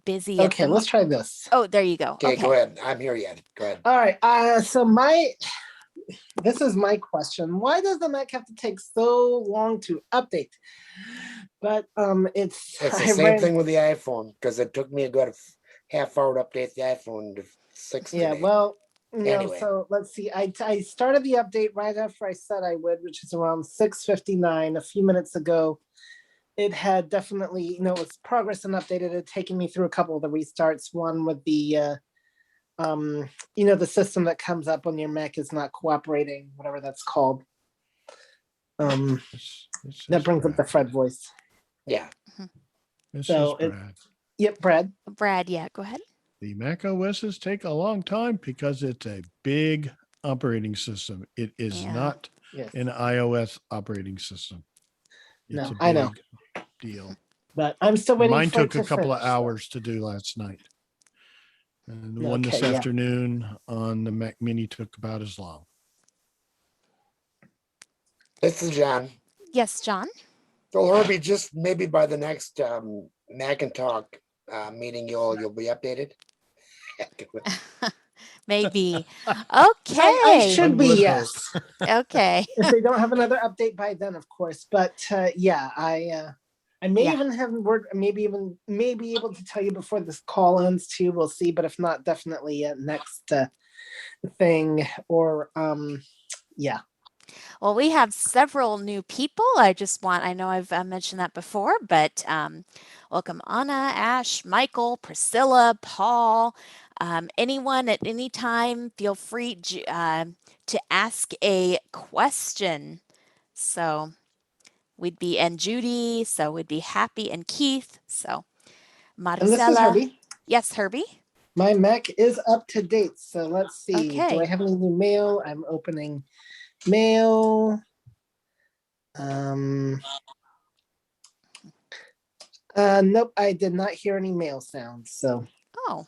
busy at Okay, the let's try this. Oh, there you go. Okay, go ahead. I'm here yet. Go ahead. All right. So this is my question. Why does the Mac have to take so long to update? But It's the same thing with the iPhone, because it took me a good half hour to update the iPhone to 6 Yeah, today. well, Anyway. so let's see. I started the update right after I said I would, which is around 6:59 a few minutes ago. It had definitely, it was progress and updated. It had taken me through a couple of the restarts. One with the the system that comes up when your Mac is not cooperating, whatever that's called. That brings up the Fred voice. Yeah. This So is Brad. Yep, Brad. Brad, yeah, go ahead. The Mac OSs take a long time because it's a big operating system. It is Yeah. not Yes. an iOS operating system. No, It's a I know. big deal. But I'm still waiting Mine for it took a to couple of finish, so. hours to do last night. And the one this Okay, yeah. afternoon on the Mac Mini took about as long. This is John. Yes, John. So Herbie, just maybe by the next Mac-N-Talk meeting, you'll be updated. Maybe. I Okay. should be, One would yes. Okay. If they don't have another update by then, of course. But yeah, I may Yeah. even have word, maybe be able to tell you before this call ends too. We'll see. But if not, definitely next thing or yeah. Well, we have several new people. I know I've mentioned that before, but welcome Anna, Ash, Michael, Priscilla, Paul. Anyone at any time, feel free to ask a question. So and Judy, so we'd be happy, and Keith. So And this is Maricela. Herbie. Yes, Herbie. My Mac is up to date. So let's see. Do Okay. I have any new mail? I'm opening mail. Nope, I did not hear any mail sounds. So Oh,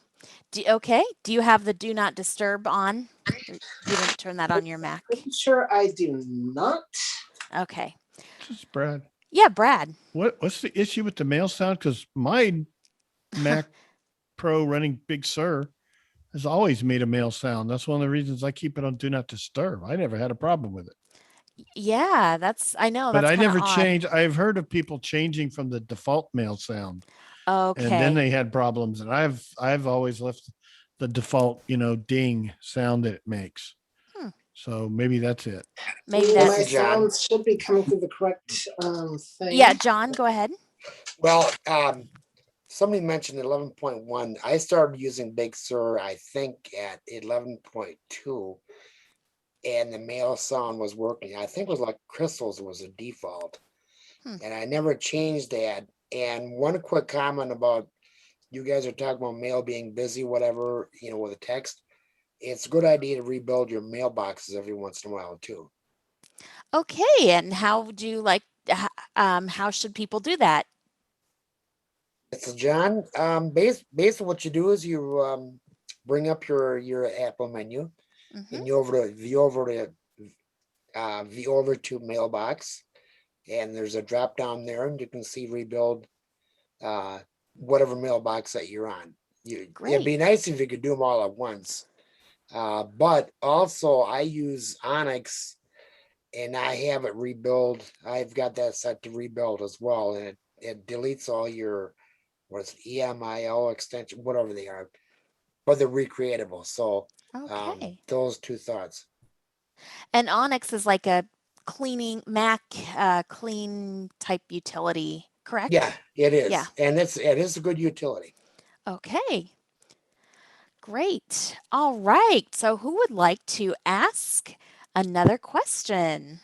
okay. Do you have the Do Not Disturb on? You didn't turn that on your Mac. pretty sure I do not. Okay. This is Brad. Yeah, Brad. What's the issue with the mail sound? Because my Mac Pro running Big Sur has always made a mail sound. That's one of the reasons I keep it on Do Not Disturb. I never had a problem with it. Yeah, I know. But That's I kinda never odd. changed. I've heard of people changing from the default mail sound, and then Okay. they had problems. And I've always left the default, ding sound that it makes. Hmm. So maybe that's it. Maybe My This is John. sounds should be coming through the correct thing. Yeah, John, go ahead. Well, somebody mentioned 11.1. I started using Big Sur, I think, at 11.2, and the mail sound was working. I think it was like crystals was a default, and I never changed that. And one quick comment about you guys are talking about mail being busy, whatever, with a text. It's a good idea to rebuild your mailboxes every once in a while too. Okay, and how do you like? How should people do that? So John, basically what you do is you bring up your Apple menu Mm-hmm. and you over to mailbox, and there's a drop down there, and you can see rebuild whatever mailbox that you're on. It'd be nice if you could do them all at once. But also I use Onyx, and I have it rebuild. I've got that set to rebuild as well, and it deletes all your what's EMIO extension, whatever they are, but they're recreatable. So Okay. those two thoughts. And Onyx is like a cleaning Mac clean type utility, correct? Yeah, it is. Yeah. And it is a good utility. Okay. Great. All right. So who would like to ask another question?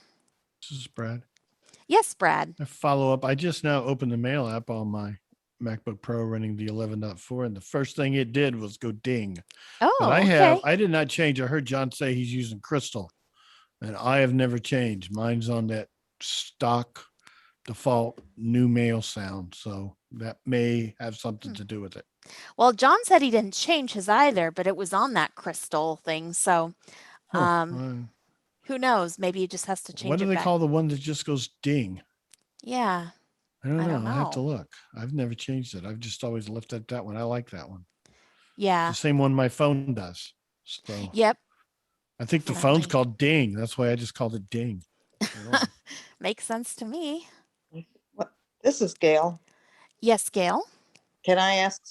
This is Brad. Yes, Brad. A follow up. I just now opened the mail app on my MacBook Pro running the 11.4, and the first thing it did was go ding. Oh, but okay. I did not change. I heard John say he's using Crystal, and I have never changed. Mine's on that stock default new mail sound, so that may have something to do with it. Well, John said he didn't change his either, but it was on that crystal thing. So, who knows? Maybe he just has to change what do it they back. call the one that just goes ding? Yeah. I don't know. I have to know. look. I've never changed it. I've just always lifted that one. I like that one. Yeah. The same one my phone does. So Yep. I think the phone's called Ding. That's why I just called it Ding. Makes sense to me. This is Gail. Yes, Gail. Can I ask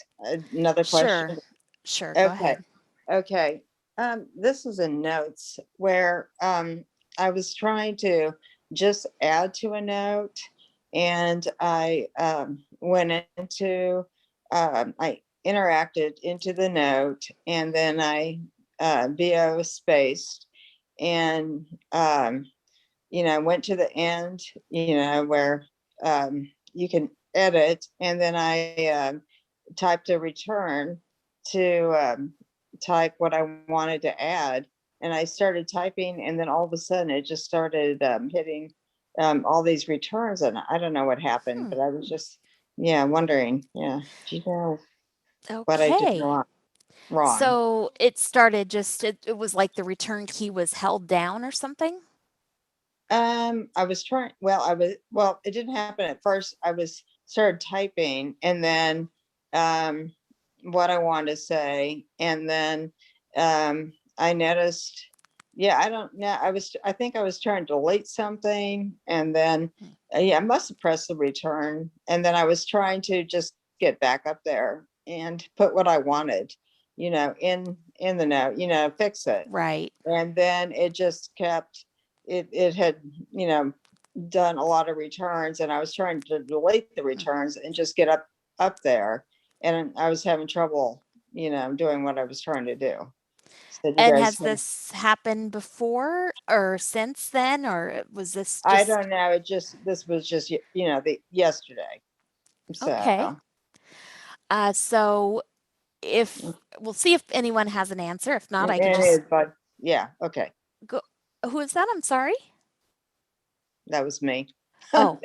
another question? Sure. Go ahead. Okay. This is in notes where I was trying to just add to a note, and I went into I interacted into the note, and then I VO spaced, and went to the end, where you can edit, and then I typed a return to type what I wanted to add, and I started typing, and then all of a sudden it just started hitting all these returns, and I don't know what happened, but I was just wondering, do you know what I did Okay. wrong? So it started it was like the return key was held down or something? I was trying, well, it didn't happen at first. I started typing, and then what I wanted to say, and then I noticed, I don't know, I think I was trying to delete something, and then I must have pressed the return, and then I was trying to just get back up there and put what I wanted, in the note, fix it. Right. And then it just kept, it had, done a lot of returns, and I was trying to delete the returns and just get up there, and I was having trouble, doing what I was trying to do. So And has this happened before or since then, or was this just? I don't know. This was just, the yesterday. So. Okay. So we'll see if anyone has an answer. If not, I can just. But yeah. Okay. Go. Who is that? I'm sorry. That was me. Oh.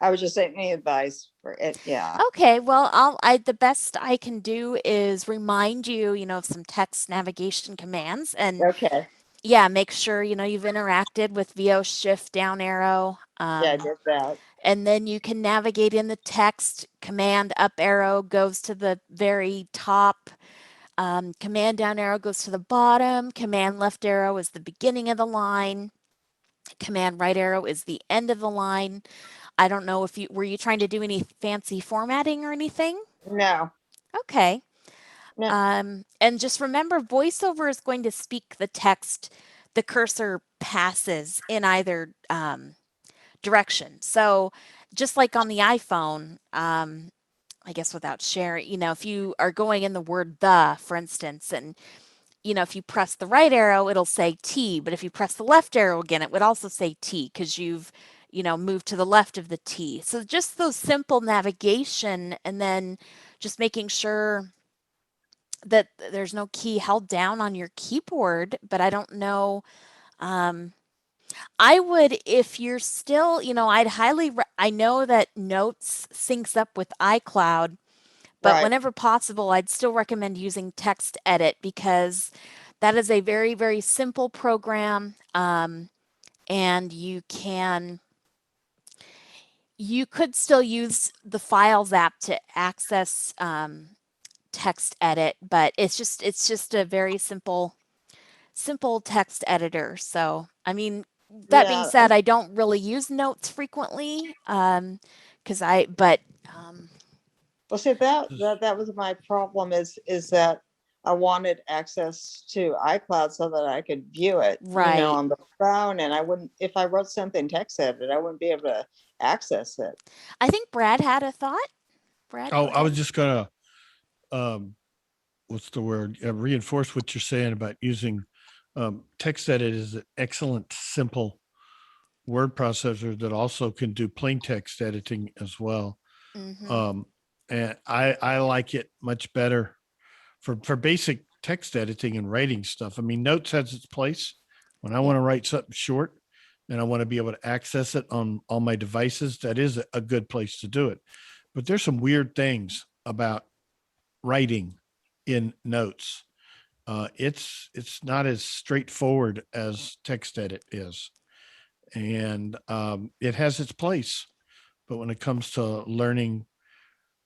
I was just saying any advice for it. Yeah. Okay. Well, the best I can do is remind you, of some text navigation commands, and okay. Yeah, make sure you've interacted with VO shift down arrow. I did that. And then you can navigate in the text. Command up arrow goes to the very top. Command down arrow goes to the bottom. Command left arrow is the beginning of the line. Command right arrow is the end of the line. I don't know if were you trying to do any fancy formatting or anything? No. Okay. No. And just remember, VoiceOver is going to speak the text. The cursor passes in either direction. So just like on the iPhone, I guess without sharing, if you are going in the word the, for instance, and if you press the right arrow, it'll say T, but if you press the left arrow again, it would also say T because you've, moved to the left of the T. So just those simple navigation, and then just making sure that there's no key held down on your keyboard. But I don't know. I would, if you're still, I'd I know that Notes syncs up with iCloud, but Right. whenever possible, I'd still recommend using Text Edit because that is a very, very simple program. And you could still use the Files app to access Text Edit, but it's just a very simple text editor. So, I mean, that being Yeah. said, I don't really use Notes frequently, but Well, see, that was my problem is that I wanted access to iCloud so that I could view it, Right. on the phone, and I wouldn't, if I wrote something text edited, I wouldn't be able to access it. I think Brad had a thought. Brad, Oh, go I was ahead. just gonna, what's the word? Reinforce what you're saying about using text edit is an excellent, simple word processor that also can do plain text editing as well. Mhm. And I like it much better for basic text editing and writing stuff. I mean, Notes has its place when I want to write something short and I want to be able to access it on all my devices. That is a good place to do it. But there's some weird things about writing in Notes. It's not as straightforward as text edit is, and it has its place. But when it comes to learning,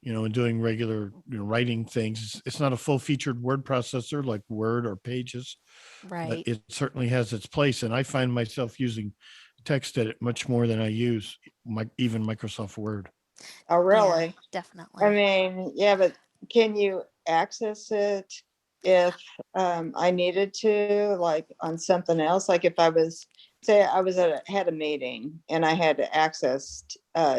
and doing regular, writing things, it's not a full featured word processor like Word or Pages, but Right. it certainly has its place. And I find myself using text edit much more than I use even Microsoft Word. Oh, Yeah, really? I definitely. mean, yeah, but can you access it if I needed to, like on something else? Like if I was, say, had a meeting and I had to access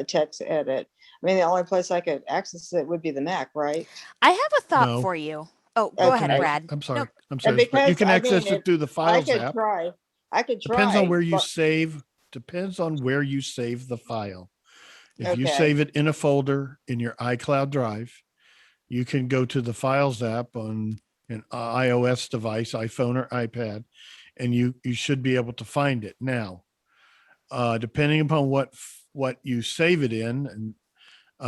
text edit. I mean, the only place I could access it would be the Mac, right? I have a thought No, for you. Oh, you go can ahead, Okay. Brad. I'm No, sorry, And but you because can I mean, access it through the I Files could app. try. I could Depends on try, where you but save. Depends on where you save the file. If you okay. save it in a folder in your iCloud drive, you can go to the Files app on an iOS device, iPhone or iPad, and you should be able to find it. Now, depending upon what you save it in, and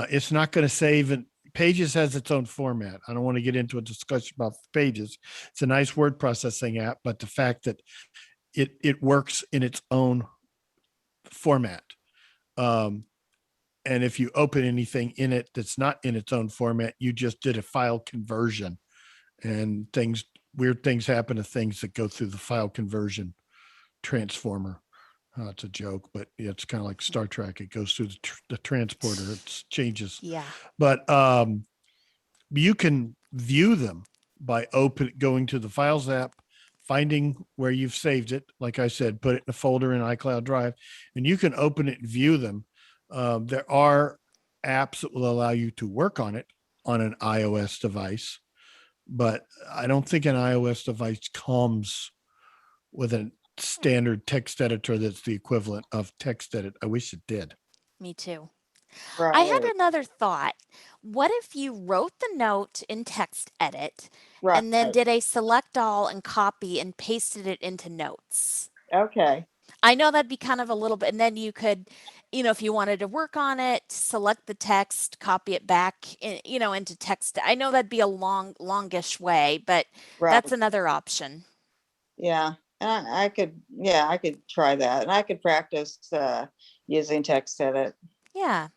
it's not going to save in Pages has its own format. I don't want to get into a discussion about Pages. It's a nice word processing app, but the fact that it works in its own format. Um, and if you open anything in it that's not in its own format, you just did a file conversion, and weird things happen to things that go through the file conversion transformer. It's a joke, but it's kind of like Star Trek. It goes through the transporter. It changes, yeah. but you can view them by going to the Files app, finding where you've saved it. Like I said, put it in a folder in iCloud Drive, and you can open it and view them. There are apps that will allow you to work on it on an iOS device, but I don't think an iOS device comes with a standard text editor that's the equivalent of text edit. I wish it did. Me too. I had Right. another thought. What if you wrote the note in Text Edit Right. and then did a select all and copy and pasted it into Notes? Okay. I know that'd be kind of a little bit, and then you could, if you wanted to work on it, select the text, copy it back, into text. I know that'd be a longish way, but Right. that's another option. Yeah. And I could try that. And I could practice using text edit. Yeah.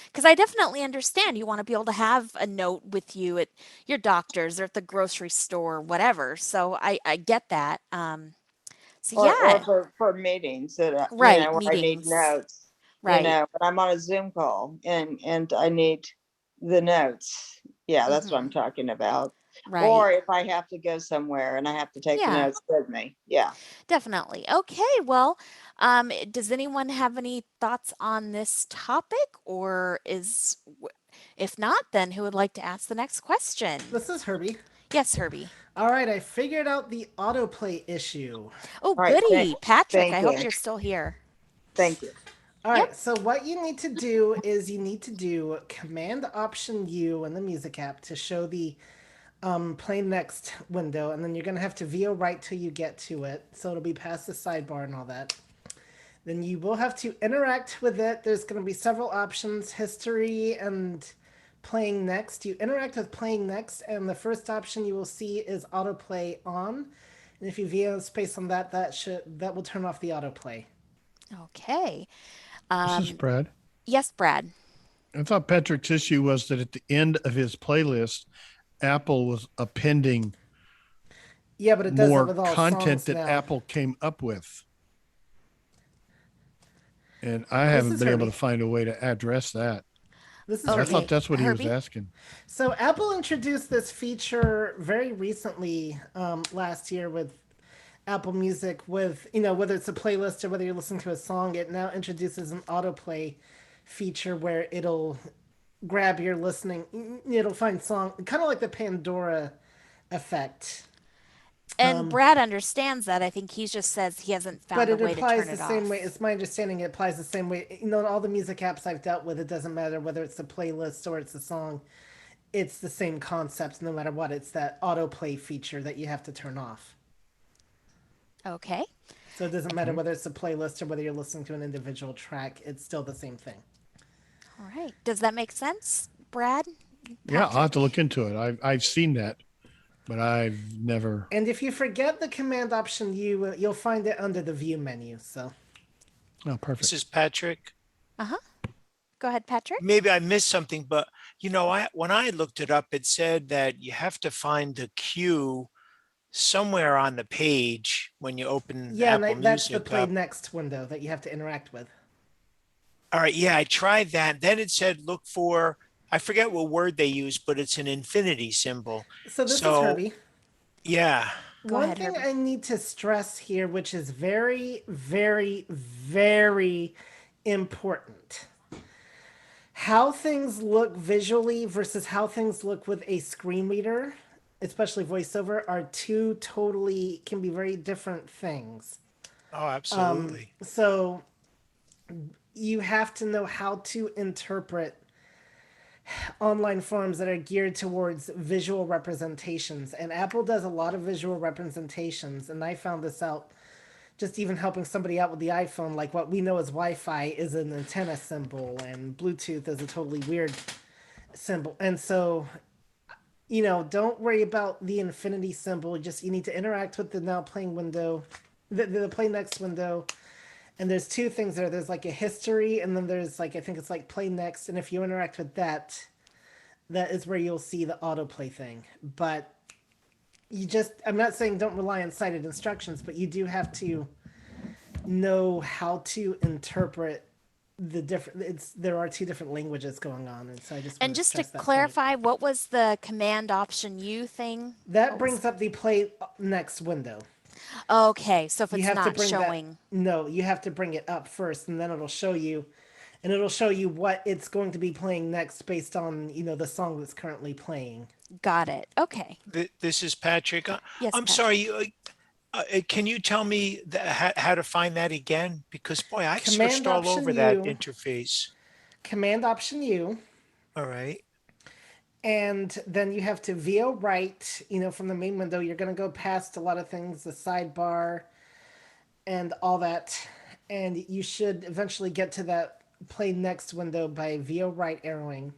Because I definitely understand you want to be able to have a note with you at your doctor's or at the grocery store, whatever. So I get that. So Or yeah, for meetings that right, where I need meetings, notes, right. but I'm on a Zoom call and I need the notes. Yeah, that's what I'm Hmm. talking about. Or Right. if I have to go somewhere and I have to take the Yeah. notes with me. Yeah. Definitely. Okay. Well, does anyone have any thoughts on this topic, or if not, then who would like to ask the next question? This is Herbie. Yes, Herbie. All right, I figured out the autoplay issue. Oh, All right. goody, Patrick. thank I hope you. you're still here. Thank you. All right, Yep. so what you need to do is you need to do Command Option U in the music app to show the play next window, and then you're gonna have to VO right till you get to it, so it'll be past the sidebar and all that. Then you will have to interact with it. There's gonna be several options: history and playing next. You interact with playing next, and the first option you will see is autoplay on. And if you VO space on that, that will turn off the autoplay. Okay. This is Brad. Yes, Brad. I thought Patrick's issue was that at the end of his playlist, Apple was appending Yeah, but it does more it with all content songs that now. Apple came up with. And I haven't is been able Herbie. to find a way to address that. This is I Herbie. thought that's what he was Herbie? asking. So Apple introduced this feature very recently, last year with Apple Music. With whether it's a playlist or whether you're listening to a song, it now introduces an autoplay feature where it'll grab your listening. It'll find song, kind of like the Pandora effect. And Brad understands that. I think he just says he hasn't found But a it way to applies turn the it same off. way. It's my understanding it applies the same way. All the music apps I've dealt with, it doesn't matter whether it's a playlist or it's a song. It's the same concept no matter what. It's that autoplay feature that you have to turn off. Okay. So it doesn't matter whether it's a playlist or whether you're listening to an individual track. It's still the same thing. All right. Does that make sense, Brad? Yeah, I'll have to look into it. I've seen that, but I've never. And if you forget the Command Option U, you'll find it under the View menu. So Oh, perfect. This is Patrick. Go ahead, Patrick. Maybe I missed something, but when I looked it up, it said that you have to find the cue somewhere on the page when you open yeah, Apple and that's the Music Play up. Next window that you have to interact with. All right, yeah, I tried that. Then it said look for, I forget what word they used, but it's an infinity symbol. So this is So- Herbie. Yeah. Go One ahead, thing Herbie. I need to stress here, which is very, very, very important. How things look visually versus how things look with a screen reader, especially voiceover, are can be very different things. Oh, absolutely. So you have to know how to interpret online forums that are geared towards visual representations. And Apple does a lot of visual representations. And I found this out just even helping somebody out with the iPhone. Like what we know as Wi-Fi is an antenna symbol, and Bluetooth is a totally weird symbol. And so, don't worry about the infinity symbol. You need to interact with the now playing window, the play next window. And there's two things there. There's like a history, and then there's I think it's like play next. And if you interact with that, that is where you'll see the autoplay thing. But I'm not saying don't rely on cited instructions, but you do have to know how to interpret the different. There are two different languages going on, and so I just And wanted just to stress that point. clarify, what was the Command Option U thing? That brings up the play next window. Okay, so if You it's have to not bring showing. No, you have to bring it up first, and then it'll show you, what it's going to be playing next based on the song that's currently playing. Got it. Okay. This is Patrick. Yes, I'm Patrick. sorry. Can you tell me how to find that again? Because boy, I Command switched all Option over that U. interface. Command Option U. All right. And then you have to VO right, from the main window. You're going to go past a lot of things, the sidebar and all that. And you should eventually get to that play next window by VO right arrowing.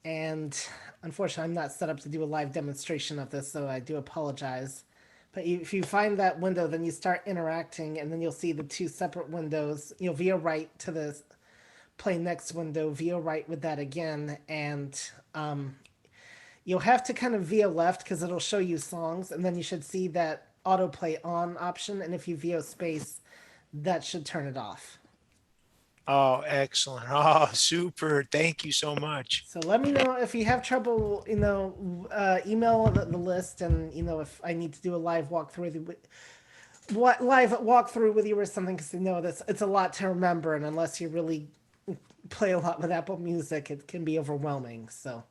And unfortunately, I'm not set up to do a live demonstration of this, so I do apologize. But if you find that window, then you start interacting, and then you'll see the two separate windows. VO right to the play next window, VO right with that again, and you'll have to kind of VO left because it'll show you songs, and then you should see that autoplay on option, and if you VO space, that should turn it off. Oh, excellent. Oh, super. Thank you so much. So let me know if you have trouble, email the list, and if I need to do a live walkthrough live walkthrough with you or something, because this it's a lot to remember, and unless you really play a lot with Apple Music, it can be overwhelming. So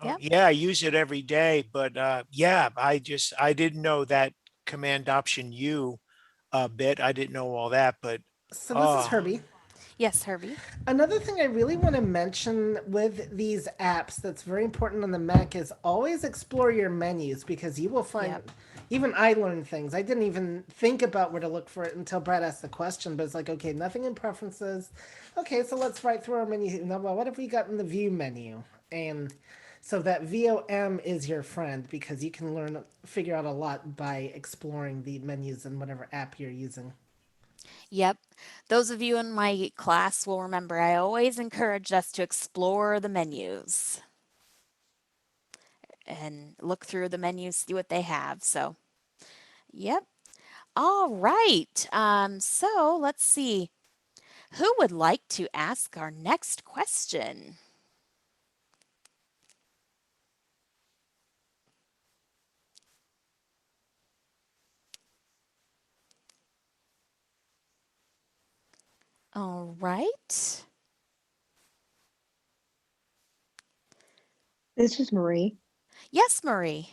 Oh, Yep. yeah, I use it every day, but yeah, I didn't know that Command Option U bit. I didn't know all that, but this is oh, Herbie. Yes, Herbie. Another thing I really want to mention with these apps that's very important on the Mac is always explore your menus, because you will find, Yep. even I learned things. I didn't even think about where to look for it until Brad asked the question, but it's like, okay, nothing in preferences. Okay, so let's write through our menu. Well, what have we got in the view menu? And so that VOM is your friend, because you can figure out a lot by exploring the menus in whatever app you're using. Yep. Those of you in my class will remember I always encouraged us to explore the menus and look through the menus, see what they have. So, yep. All right. So let's see. Who would like to ask our next question? All right. This is Marie. Yes, Marie.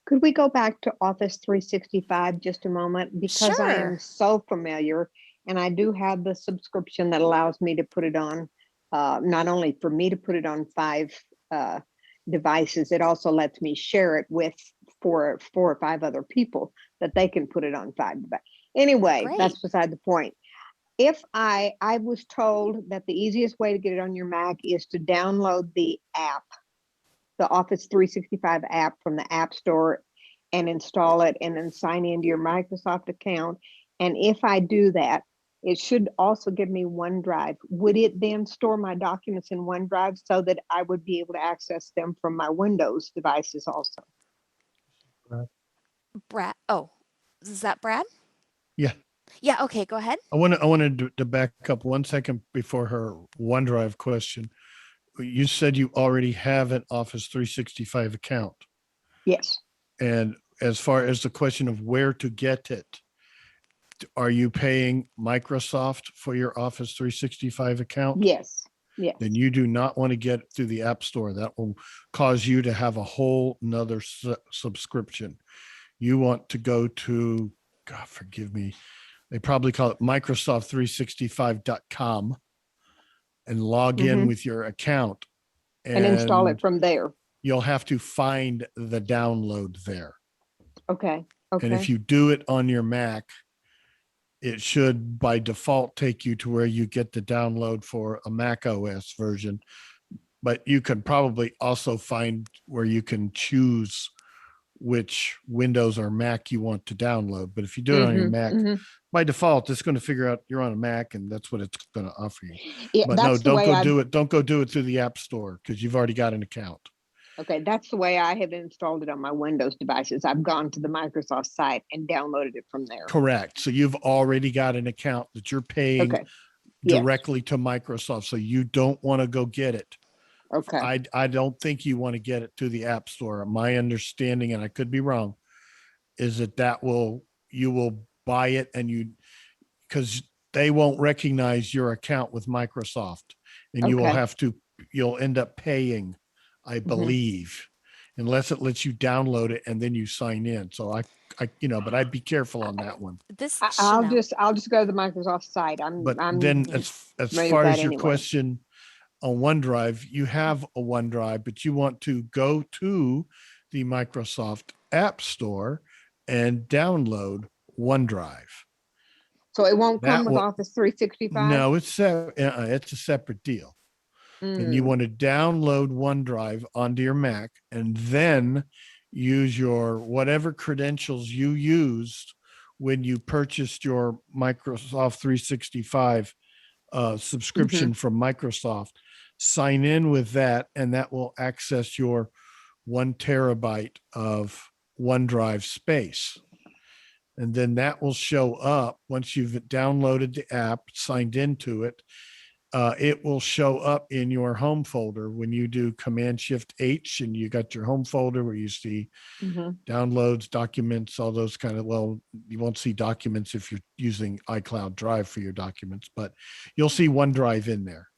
Could we go back to Office 365 just a moment? Because I Sure. am so familiar, and I do have the subscription that allows me to put it on, not only for me to put it on 5 devices, it also lets me share it with four or 5 other people that they can put it on 5 devices. Anyway, Great. that's beside the point. If I was told that the easiest way to get it on your Mac is to download the app, the Office 365 app from the App Store, and install it, and then sign into your Microsoft account. And if I do that, it should also give me OneDrive. Would it then store my documents in OneDrive so that I would be able to access them from my Windows devices also? Brad. Oh, is that Brad? Yeah. Yeah. Okay. Go ahead. I wanted to back up 1 second before her OneDrive question. You said you already have an Office 365 account. Yes. And as far as the question of where to get it, are you paying Microsoft for your Office 365 account? Yes. Yes. Then you do not want to get it through the App Store. That will cause you to have a whole nother subscription. You want to go to, God forgive me, they probably call it Microsoft365.com and log in with your account. And install it from there. You'll have to find the download there. Okay. Okay. And if you do it on your Mac, it should by default take you to where you get the download for a Mac OS version. But you can probably also find where you can choose which Windows or Mac you want to download. But if you do it on your Mac, by default, it's going to figure out you're on a Mac, and that's what it's going to offer you. Yeah, but no, don't go do it. Don't go do it through the App Store, because you've already got an account. Okay, that's the way I have installed it on my Windows devices. I've gone to the Microsoft site and downloaded it from there. Correct. So you've already got an account that you're paying directly to Microsoft. So you don't want to go get it. Okay. I don't think you want to get it through the App Store. My understanding, and I could be wrong, is that you will buy it, and because they won't recognize your account with Microsoft, and you'll end up paying, I believe, unless it lets you download it and then you sign in. So but I'd be careful on that one. I'll just go to the Microsoft site. Then as far as your question on OneDrive, you have a OneDrive, but you want to go to the Microsoft App Store and download OneDrive. So it won't come with Office 365? No, it's a separate deal. And you want to download OneDrive onto your Mac, and then use your whatever credentials you used when you purchased your Microsoft 365 subscription from Microsoft. Sign in with that, and that will access your 1 terabyte of OneDrive space. And then that will show up once you've downloaded the app, signed into it. it will show up in your home folder when you do Command Shift H, and you got your home folder where you see Mhm. downloads, documents, all those kind of, well, you won't see documents if you're using iCloud Drive for your documents, but you'll see OneDrive in there.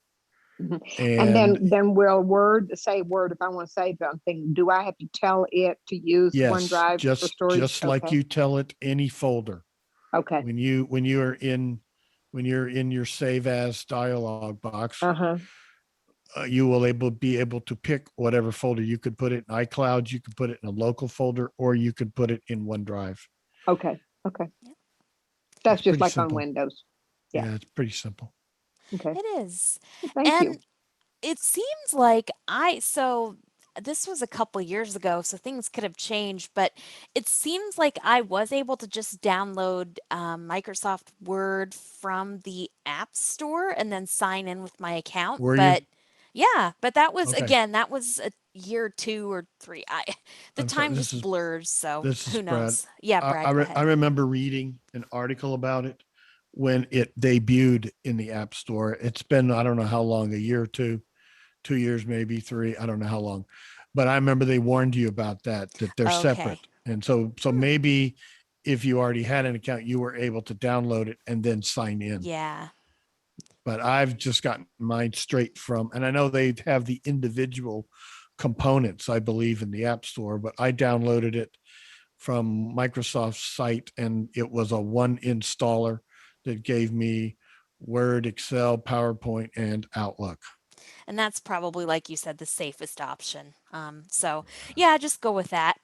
Mhm. And And then will Word say Word if I want to save something? Do I have to tell it to use yes, OneDrive for storage? just like Okay. you tell it any folder. Okay. When you're in your save as dialog box, Uh-huh. you will be able to pick whatever folder. You could put it in iCloud, you could put it in a local folder, or you could put it in OneDrive. Okay. Okay. Yep. That's It's just pretty like simple. on Windows. Yeah. Yeah, it's pretty simple. Okay. It is. Thank you. And it seems like so this was a couple years ago, so things could have changed, but it seems like I was able to just download Microsoft Word from the App Store and then sign in with my account. Were you? But yeah, but that was Okay. again, that was a year 2 or 3. The I'm sorry. time just blurs, so This is who Brad. knows? Yeah, Brad, go I ahead. remember reading an article about it when it debuted in the App Store. It's been, I don't know how long, a year or 2 years, maybe 3. I don't know how long, but I remember they warned you about that they're Okay. separate. And so maybe if you already had an account, you were able to download it and then sign in. Yeah. But I've just gotten mine straight from, and I know they have the individual components, I believe, in the App Store, but I downloaded it from Microsoft's site, and it was a one installer that gave me Word, Excel, PowerPoint, and Outlook. And that's probably, like you said, the safest option. So yeah, just go with that.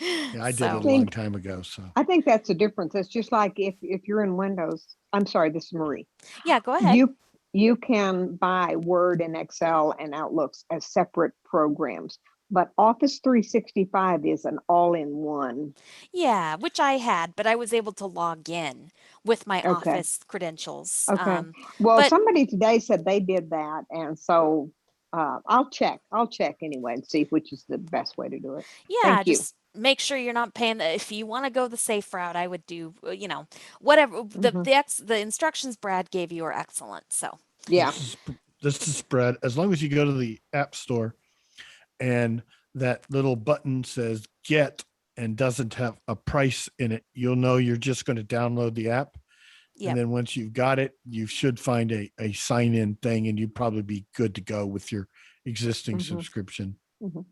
Yeah, I did So it a long time ago. So I think that's the difference. It's just like if you're in Windows. I'm sorry, this is Marie. yeah, go ahead. You can buy Word and Excel and Outlooks as separate programs, but Office 365 is an all-in-one. Yeah, which I had, but I was able to log in with my Okay. Office credentials. Okay. Well, But somebody today said they did that, and so I'll check. I'll check anyway and see which is the best way to do it. yeah, Thank you. just make sure you're not paying if you want to go the safe route, I would do, whatever Mhm. the instructions Brad gave you are excellent. So Yeah. this is spread. As long as you go to the App Store and that little button says get and doesn't have a price in it, you'll know you're just going to download the app. yeah, And then once you've got it, you should find a sign in thing, and you'd probably be good to go with your existing Mhm. subscription. Mhm.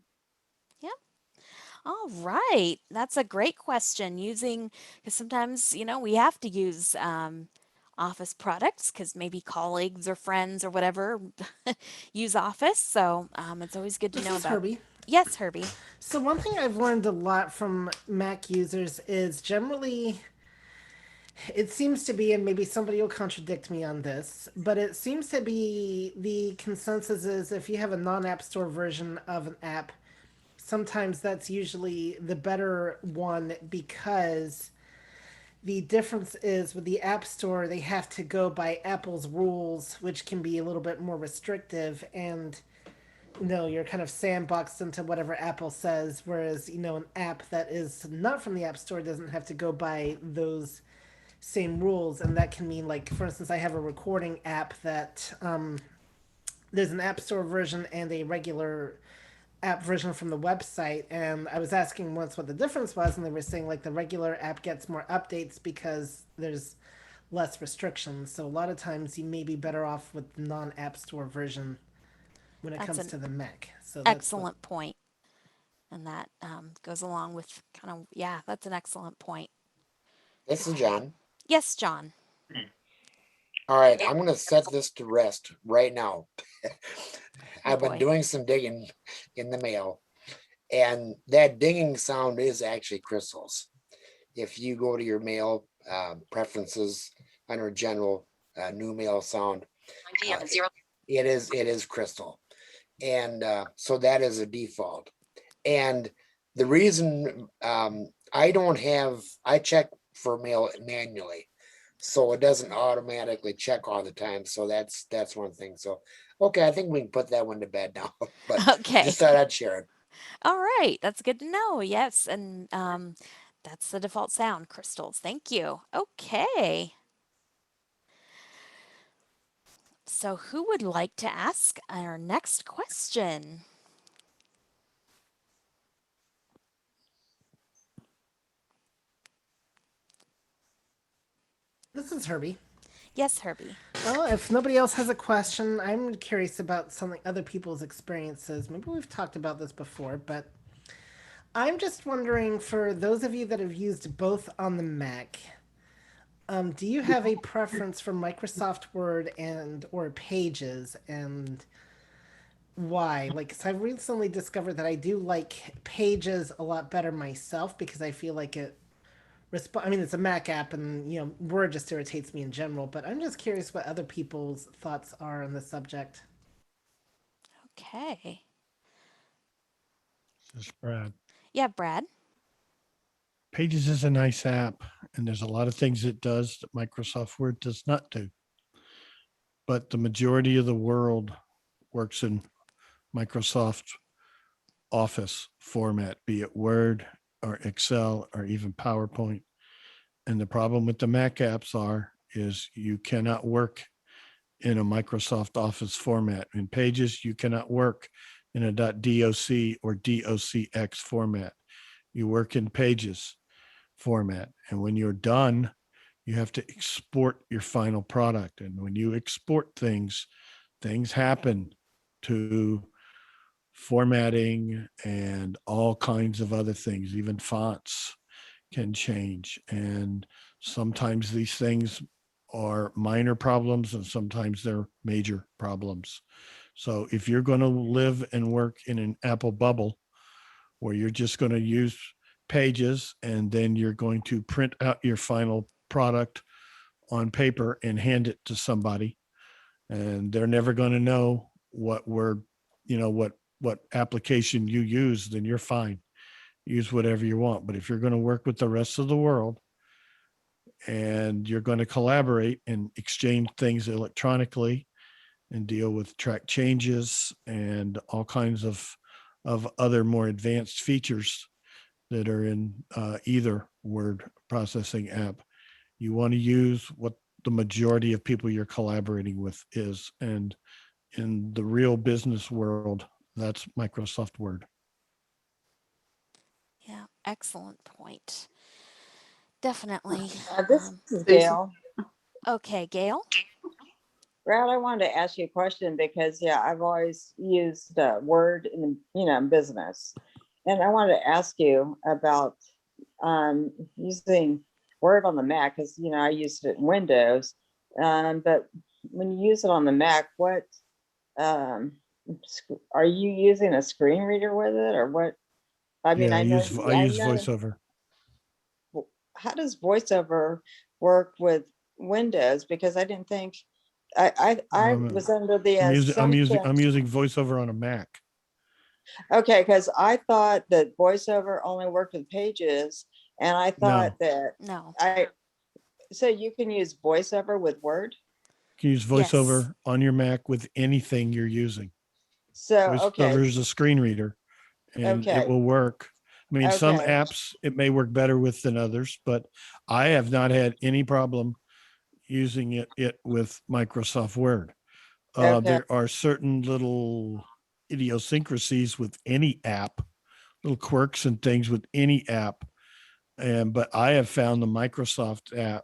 all right. That's a great question. Because sometimes, we have to use Office products because maybe colleagues or friends or whatever use Office. So it's always good to This know is about. Herbie. Yes, Herbie. So one thing I've learned a lot from Mac users is generally it seems to be, and maybe somebody will contradict me on this, but it seems to be the consensus is if you have a non-app store version of an app, sometimes that's usually the better one because the difference is with the App Store, they have to go by Apple's rules, which can be a little bit more restrictive, and you're kind of sandboxed into whatever Apple says, whereas, an app that is not from the App Store doesn't have to go by those same rules. And that can mean, like, for instance, I have a recording app that there's an App Store version and a regular app version from the website, and I was asking once what the difference was, and they were saying like the regular app gets more updates because there's less restrictions. So a lot of times you may be better off with the non-app store version when it That's comes an to the Mac. So that's excellent point. And that goes along with yeah, that's an excellent point. This is John. Yes, John. All right, I'm going to set this to rest right now. I've been boy. doing some digging in the mail, and that dinging sound is actually crystals. If you go to your mail preferences under general new mail sound, it is crystal, and so that is a default. And the reason I check for mail manually, so it doesn't automatically check all the time. So that's one thing. So okay, I think we can put that one to bed now. But Okay. just thought I'd share it. All right. That's good to know. Yes. And that's the default sound, crystals. Thank you. Okay. So, who would like to ask our next question? This is Herbie. Yes, Herbie. Well, if nobody else has a question, I'm curious about something other people's experiences. Maybe we've talked about this before, but I'm just wondering for those of you that have used both on the Mac, do you have a preference for Microsoft Word and or Pages, and why? Like, 'cause I've recently discovered that I do like Pages a lot better myself because I feel like it I mean, it's a Mac app, and Word just irritates me in general. But I'm just curious what other people's thoughts are on the subject. Okay. This is Brad. Yeah, Brad. Pages is a nice app, and there's a lot of things it does that Microsoft Word does not do. But the majority of the world works in Microsoft Office format, be it Word or Excel or even PowerPoint. And the problem with the Mac apps is you cannot work in a Microsoft Office format. In Pages, you cannot work in a .doc or docx format. You work in Pages format. And when you're done, you have to export your final product. And when you export things happen to formatting and all kinds of other things, even fonts can change. And sometimes these things are minor problems and sometimes they're major problems. So if you're going to live and work in an Apple bubble where you're just going to use Pages and then you're going to print out your final product on paper and hand it to somebody, and they're never going to know what word, what application you use, then you're fine. Use whatever you want. But if you're going to work with the rest of the world and you're going to collaborate and exchange things electronically and deal with track changes and all kinds of other more advanced features that are in either word processing app, you want to use what the majority of people you're collaborating with is. And in the real business world, that's Microsoft Word. Yeah, excellent point. Definitely. This is Gail. Okay, Gail. Brad, I wanted to ask you a question because I've always used Word in business, and I wanted to ask you about using Word on the Mac because I used it in Windows, but when you use it on the Mac, what are you using a screen reader with it or what? I mean, I know use VoiceOver. How does VoiceOver work with Windows? Because I didn't think I was under the I'm assumption. using VoiceOver on a Mac. Okay, because I thought that VoiceOver only worked with Pages, and I thought that No. So you can use VoiceOver with Word. You can use VoiceOver on your Mac with anything you're using. So VoiceOver is a screen reader, and it will work. I mean, some apps it may work better with than others, but I have not had any problem using it with Microsoft Word. There are certain little idiosyncrasies with any app, little quirks and things with any app. But I have found the Microsoft app,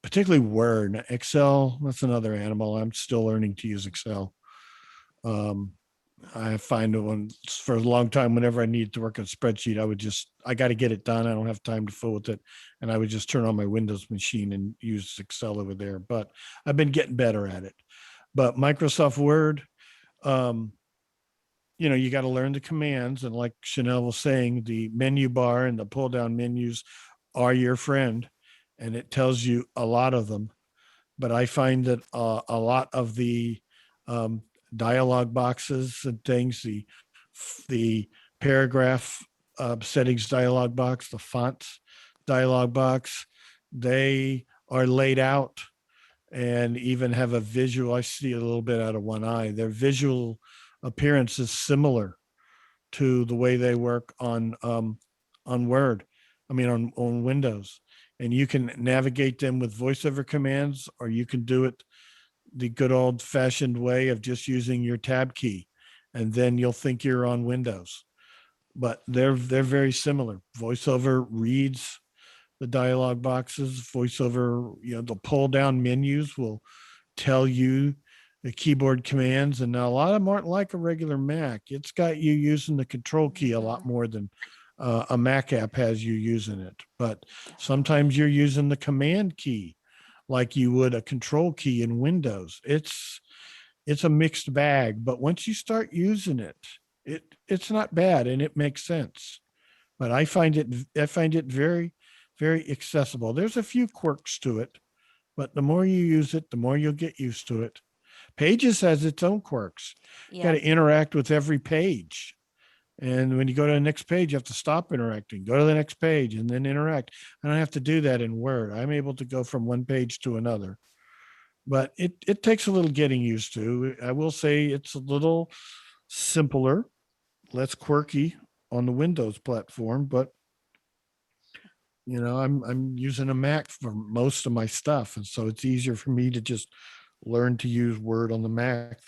particularly Word. Excel, that's another animal. I'm still learning to use Excel. I find one for a long time, whenever I needed to work on a spreadsheet, I got to get it done. I don't have time to fool with it. And I would just turn on my Windows machine and use Excel over there. But I've been getting better at it. But Microsoft Word, you got to learn the commands. And like Chanelle was saying, the menu bar and the pull down menus are your friend. And it tells you a lot of them. But I find that a lot of the dialogue boxes and things, the paragraph settings dialog box, the fonts dialog box, they are laid out and even have a visual. I see a little bit out of one eye. Their visual appearance is similar to the way they work on Word. I mean, on Windows. And you can navigate them with VoiceOver commands, or you can do it the good old fashioned way of just using your tab key, and then you'll think you're on Windows. But they're very similar. VoiceOver reads the dialog boxes. VoiceOver, the pull down menus will tell you the keyboard commands, and now a lot of them aren't like a regular Mac. It's got you using the control key a lot more than a Mac app has you using it. But sometimes you're using the command key like you would a control key in Windows. It's a mixed bag, but once you start using it, it's not bad and it makes sense. But I find it very, very accessible. There's a few quirks to it, but the more you use it, the more you'll get used to it. Pages has its own quirks. You got to interact with every page. And when you go to the next page, you have to stop interacting, go to the next page and then interact. I don't have to do that in Word. I'm able to go from one page to another. But it takes a little getting used to. I will say it's a little simpler, less quirky on the Windows platform, but I'm using a Mac for most of my stuff. And so it's easier for me to just learn to use Word on the Mac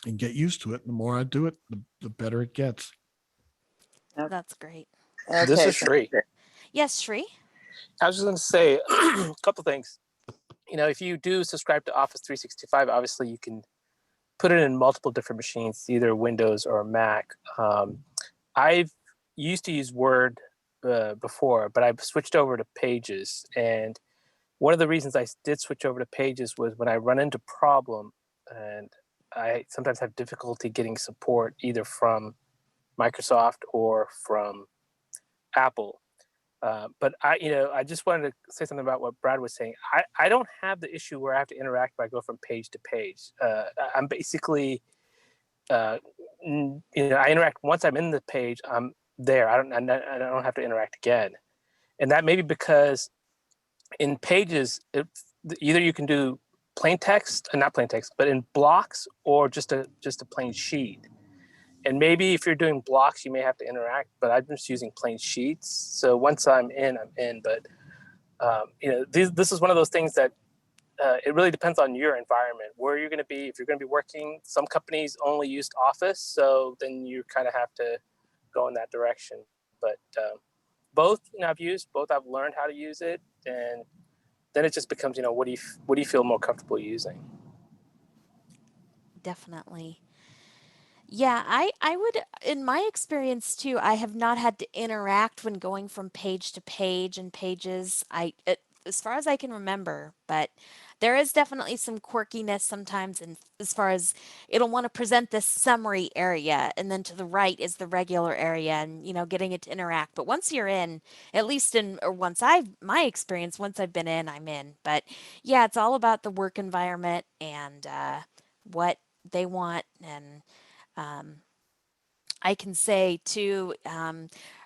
and get used to it. The more I do it, the better it gets. That's great. This is Shri. Yes, Shri. I was just going to say a couple things. If you do subscribe to Office 365, obviously you can put it in multiple different machines, either Windows or Mac. I've used to use Word before, but I've switched over to Pages. And one of the reasons I did switch over to Pages was when I run into problem, and I sometimes have difficulty getting support either from Microsoft or from Apple. But I just wanted to say something about what Brad was saying. I don't have the issue where I have to interact by go from page to page. I'm basically, I interact once I'm in the page. I'm there. I don't have to interact again, and that may be because in Pages, either you can do plain text, not plain text, but in blocks or just a plain sheet. And maybe if you're doing blocks, you may have to interact, but I'm just using plain sheets. So once I'm in, I'm in. But, this is one of those things that it really depends on your environment, where you're going to be. If you're going to be working, some companies only used Office, so then you kind of have to go in that direction. But both I've used, both I've learned how to use it. And then it just becomes, what do you feel more comfortable using? Definitely. Yeah, I would, in my experience too, I have not had to interact when going from page to page and Pages. As far as I can remember, but there is definitely some quirkiness sometimes, and as far as it'll want to present this summary area, and then to the right is the regular area, and getting it to interact. But once you're in, at least my experience, once I've been in, I'm in. But yeah, it's all about the work environment and what they want. And I can say too,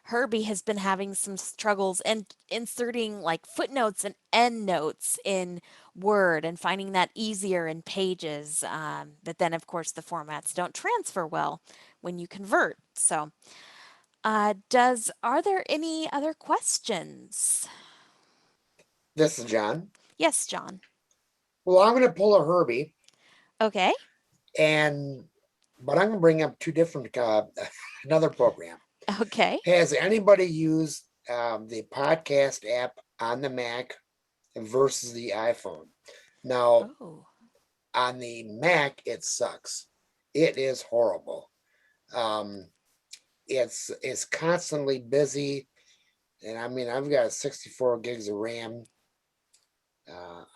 Herbie has been having some struggles and inserting like footnotes and endnotes in Word and finding that easier in Pages. But then, of course, the formats don't transfer well when you convert. So, are there any other questions? This is John. Yes, John. Well, I'm going to pull a Herbie. Okay. But I'm going to bring up two different, another program. Okay. Has anybody used the podcast app on the Mac versus the iPhone? Now, on the Mac, it sucks. It is horrible. It's constantly busy. And I mean, I've got 64 gigs of RAM,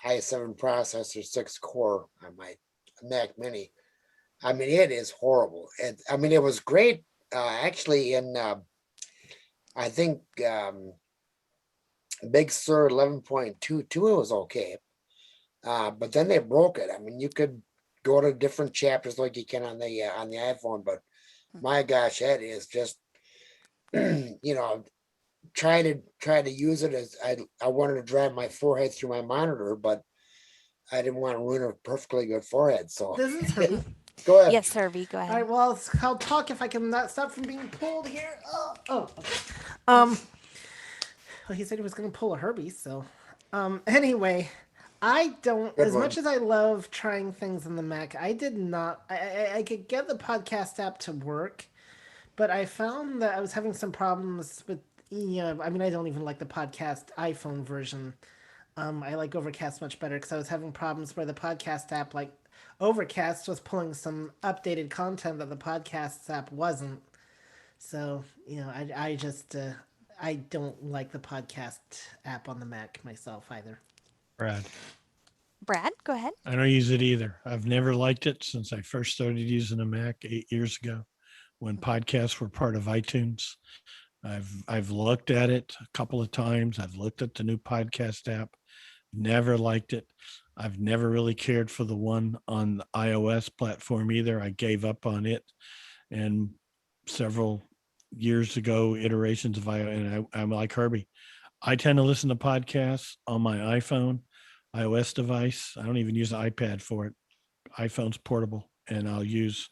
i7 processor, 6 core on my Mac Mini. I mean, it is horrible. It was great, actually, in, I think, Big Sur 11.22, it was okay. But then they broke it. I mean, you could go to different chapters like you can on the iPhone, but my gosh, that is just, try to use it as I wanted to drive my forehead through my monitor, but I didn't want to ruin a perfectly good forehead. So This is Herbie. Go ahead. Yes, Herbie, go ahead. All right, well, I'll talk if I can not stop from being pulled here. Okay. Well, he said he was going to pull a Herbie, so. Anyway, I don't, Good as one. much as I love trying things on the Mac, I did not, I could get the podcast app to work, but I found that I was having some problems with, I mean, I don't even like the podcast iPhone version. I like Overcast much better because I was having problems where the podcast app, like Overcast, was pulling some updated content that the podcast app wasn't. So, I just, I don't like the podcast app on the Mac myself either. Brad. Brad, go ahead. I don't use it either. I've never liked it since I first started using a Mac 8 years ago when podcasts were part of iTunes. I've looked at it a couple of times. I've looked at the new podcast app. Never liked it. I've never really cared for the one on the iOS platform either. I gave up on it. And several years ago, iterations of iOS, and I'm like Herbie. I tend to listen to podcasts on my iOS device. I don't even use an iPad for it. iPhone's portable, and I'll use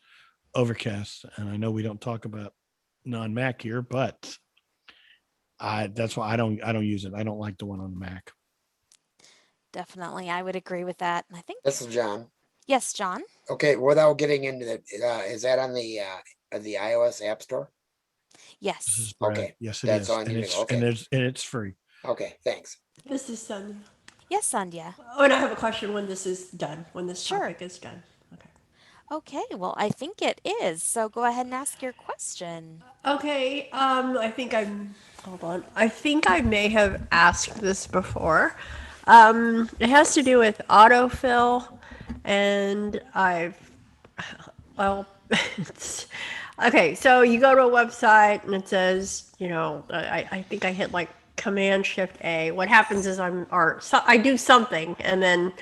Overcast. And I know we don't talk about non-Mac here, but that's why I don't use it. I don't like the one on the Mac. Definitely, I would agree with that. And I think, This is John. yes, John. Okay, without getting into it, is that on the iOS App Store? This Yes. is Brad. Okay, Yes, it that's is. all I And need to it's know. Okay. and it's free. Okay, thanks. This is Sandhya. Yes, Sandhya. Oh, and I have a question when this is done, when this Sure. topic is done. Okay. Okay, well, I think it is. So go ahead and ask your question. Okay, hold on. I think I may have asked this before. It has to do with autofill, and okay, so you go to a website and it says, I think I hit like Command Shift A. What happens is I do something, and then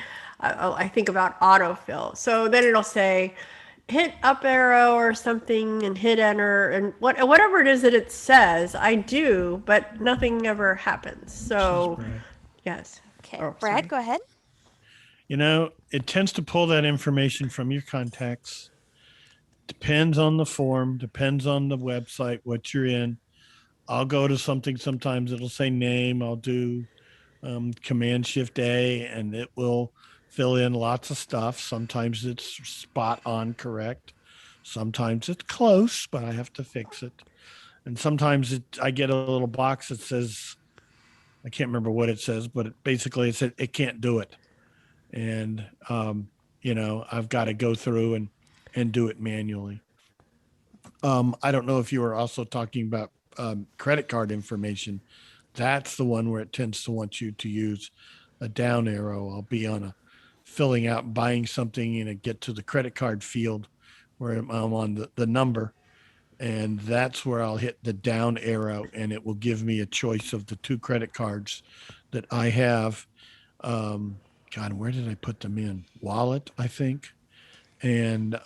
I think about autofill. So then it'll say, hit up arrow or something and hit enter, and whatever it is that it says, I do, but nothing ever happens. So, Brad. yes. Okay, Oh, Brad, sorry. go ahead. It tends to pull that information from your contacts. Depends on the form, depends on the website, what you're in. I'll go to something, sometimes it'll say name. I'll do Command Shift A, and it will fill in lots of stuff. Sometimes it's spot on correct. Sometimes it's close, but I have to fix it. And sometimes I get a little box that says, I can't remember what it says, but basically it said it can't do it. And, I've got to go through and do it manually. I don't know if you were also talking about credit card information. That's the one where it tends to want you to use a down arrow. I'll be on filling out, buying something, and get to the credit card field where I'm on the number. And that's where I'll hit the down arrow, and it will give me a choice of the 2 credit cards that I have. God, where did I put them in? Wallet, I think. And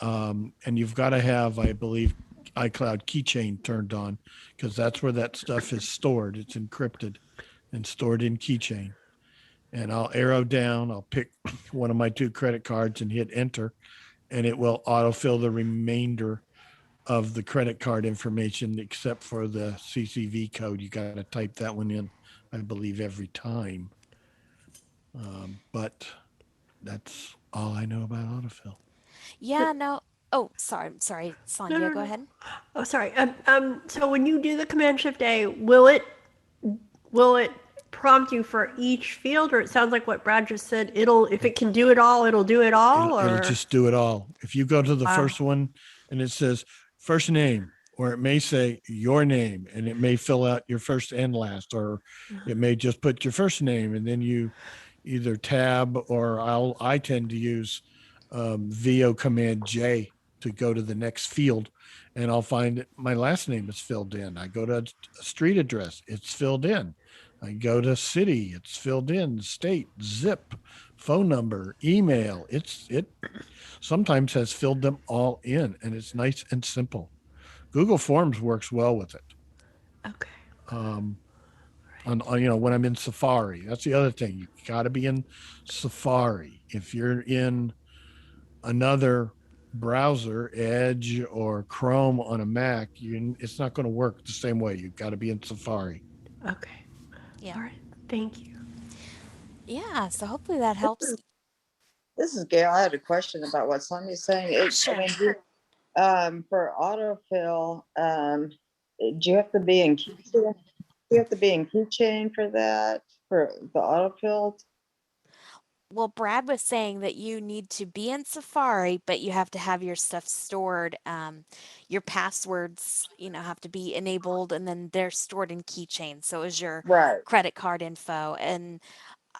you've got to have, I believe, iCloud keychain turned on, because that's where that stuff is stored. It's encrypted and stored in keychain. And I'll arrow down, I'll pick one of my 2 credit cards and hit enter, and it will autofill the remainder of the credit card information, except for the CCV code. You got to type that one in, I believe, every time. But that's all I know about autofill. Yeah, no. Oh, sorry, Sandhya, no, go no. ahead. Oh, sorry. So when you do the Command Shift A, will it prompt you for each field, or it sounds like what Brad just said? If it can do it all, it'll do it all, It'll or just do it all. If you go to the Wow. first one and it says first name, or it may say your name, and it may fill out your first and last, or it may just put your first name, and then you either tab, or I tend to use VO Command J to go to the next field, and I'll find that my last name is filled in. I go to a street address, it's filled in. I go to city, it's filled in. State, zip, phone number, email. It sometimes has filled them all in, and it's nice and simple. Google Forms works well with it. okay. On when I'm in Safari, that's the other thing. You got to be in Safari. If you're in another browser, Edge or Chrome on a Mac, it's not going to work the same way. You've got to be in Safari. Okay. Yeah. All right. Thank you. Yeah, so hopefully that helps. This is Gail. I had a question about what Sandhya's saying. Sure. For autofill, do you have to be in Keychain? Do you have to be in Keychain for that, for the autofill? Well, Brad was saying that you need to be in Safari, but you have to have your stuff stored. Your passwords, have to be enabled, and then they're stored in Keychain. So is your Right. credit card info. And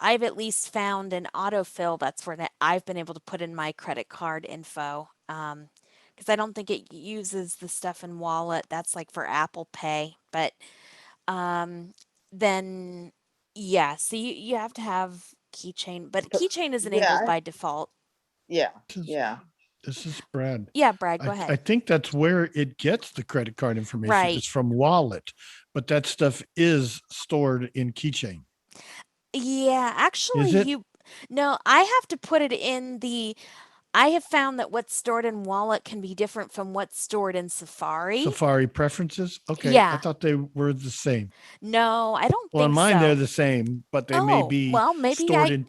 I've at least found an autofill that's where I've been able to put in my credit card info. Because I don't think it uses the stuff in Wallet. That's like for Apple Pay. But then, yeah, so you have to have Keychain, but Keychain is enabled Yeah, by default. yeah, This is- yeah. This is Brad. Yeah, Brad, go I ahead. think that's where it gets the credit card information. Right. It's from Wallet, but that stuff is stored in Keychain. Yeah, actually, Is it? no, I have to put it in I have found that what's stored in Wallet can be different from what's stored in Safari. Safari preferences? Okay. I Yeah. thought they were the same. No, I don't Well, in think mine, so. they're the same, but they may Oh, be well, maybe stored I. in,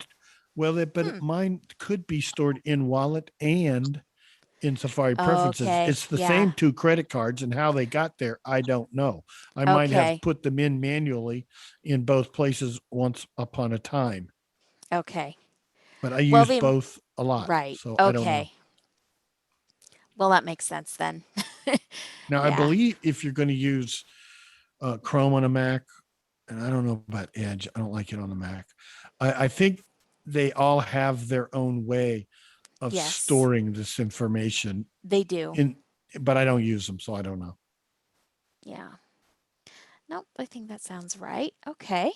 but mine could be stored in Wallet and in Safari preferences. Okay, It's the yeah. same two credit cards, and how they got there, I don't know. I might have Okay. put them in manually in both places once upon a time, Okay. but I Well, use both a lot. right. So I don't know. Okay. Well, that makes sense then. Now, I Yeah. believe if you're going to use Chrome on a Mac, and I don't know about Edge, I don't like it on the Mac. I think they all have their own way of Yes. storing this information They do. but I don't use them, so I don't know. Yeah. Nope, I think that sounds right. Okay.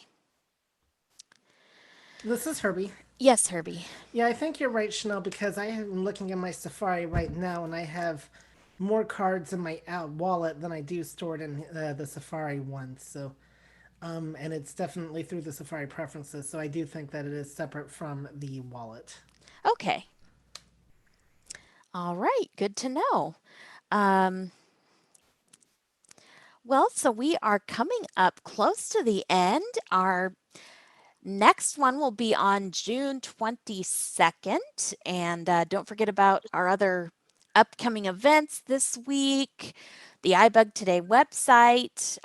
This is Herbie. Yes, Herbie. Yeah, I think you're right, Chanel, because I am looking at my Safari right now, and I have more cards in my wallet than I do stored in the Safari one. So, and it's definitely through the Safari preferences. So I do think that it is separate from the wallet. Okay. All right, good to know. Well, so we are coming up close to the end. Our next one will be on June 22nd. And don't forget about our other upcoming events this week. The iBUG Today website,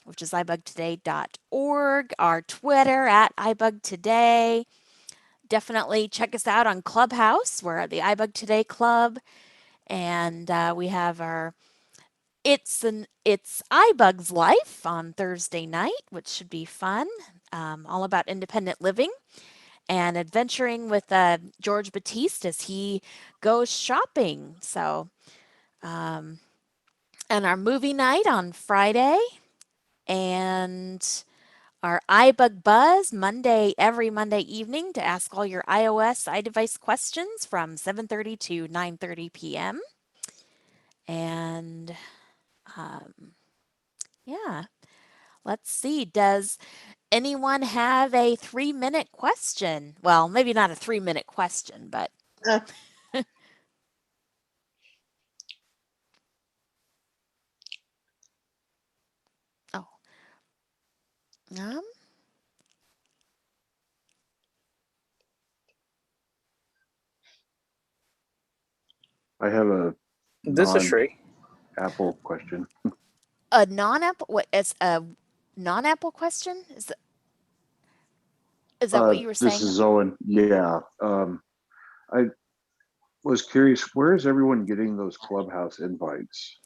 which is ibugtoday.org, our Twitter at iBUG Today. Definitely check us out on Clubhouse. We're at the iBUG Today Club. And we have our It's iBug's Life on Thursday night, which should be fun. All about independent living and adventuring with George Batiste as he goes shopping. So, and our movie night on Friday, and our iBug Buzz every Monday evening to ask all your iOS iDevice questions from 7:30 to 9:30 p.m. And yeah, let's see. Does anyone have a 3-minute question? Well, maybe not a 3-minute question, but oh, I have a This is Shree. Apple question. a non-Apple. What? It's a non-Apple question. Is that what you were saying? This is Owen. Yeah. I was curious, where is everyone getting those Clubhouse invites?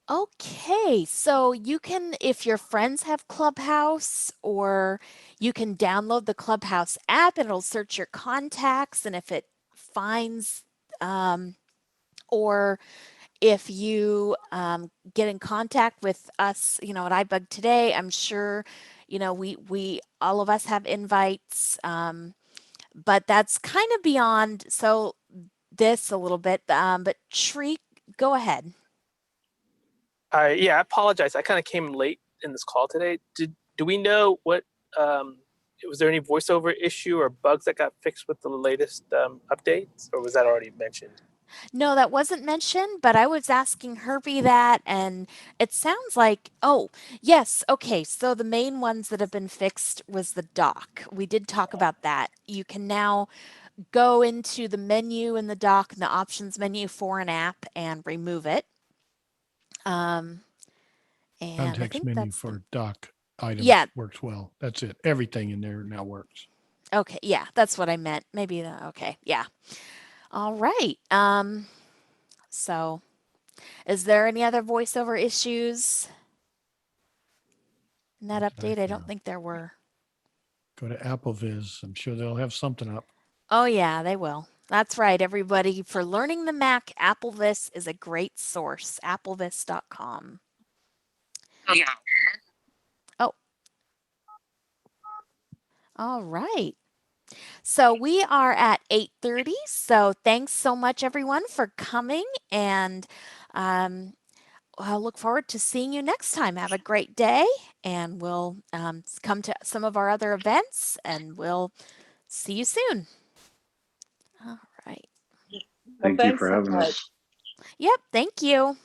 Okay, so you can, if your friends have Clubhouse, or you can download the Clubhouse app and it'll search your contacts, and if it finds, or if you get in contact with us, at iBug Today, I'm sure, we all of us have invites, but that's kind of beyond this a little bit. But Shriek, go ahead. Yeah, I apologize. I kind of came late in this call today. Do we know what was there any voiceover issue or bugs that got fixed with the latest updates, or was that already mentioned? No, that wasn't mentioned, but I was asking Herbie that, and it sounds like, oh, yes, okay. So the main ones that have been fixed was the dock. We did talk about that. You can now go into the menu in the dock, the options menu for an app, and remove it. And I Context think menu that's for doc items Yeah. works well. That's it. Everything in there now works. Okay, yeah, that's what I meant. Maybe okay, yeah. All right. So is there any other voiceover issues in that Not that I update? I don't found. think there were. Go to AppleVis. I'm sure they'll have something up. Oh yeah, they will. That's right, everybody. For learning the Mac, AppleVis is a great source. Applevis.com. Oh. All right. So we are at 8:30. So thanks so much, everyone, for coming, and I'll look forward to seeing you next time. Have a great day, and we'll come to some of our other events, and we'll see you soon. All right. Well, Thank you thanks for so having much. us. Yep. Thank you.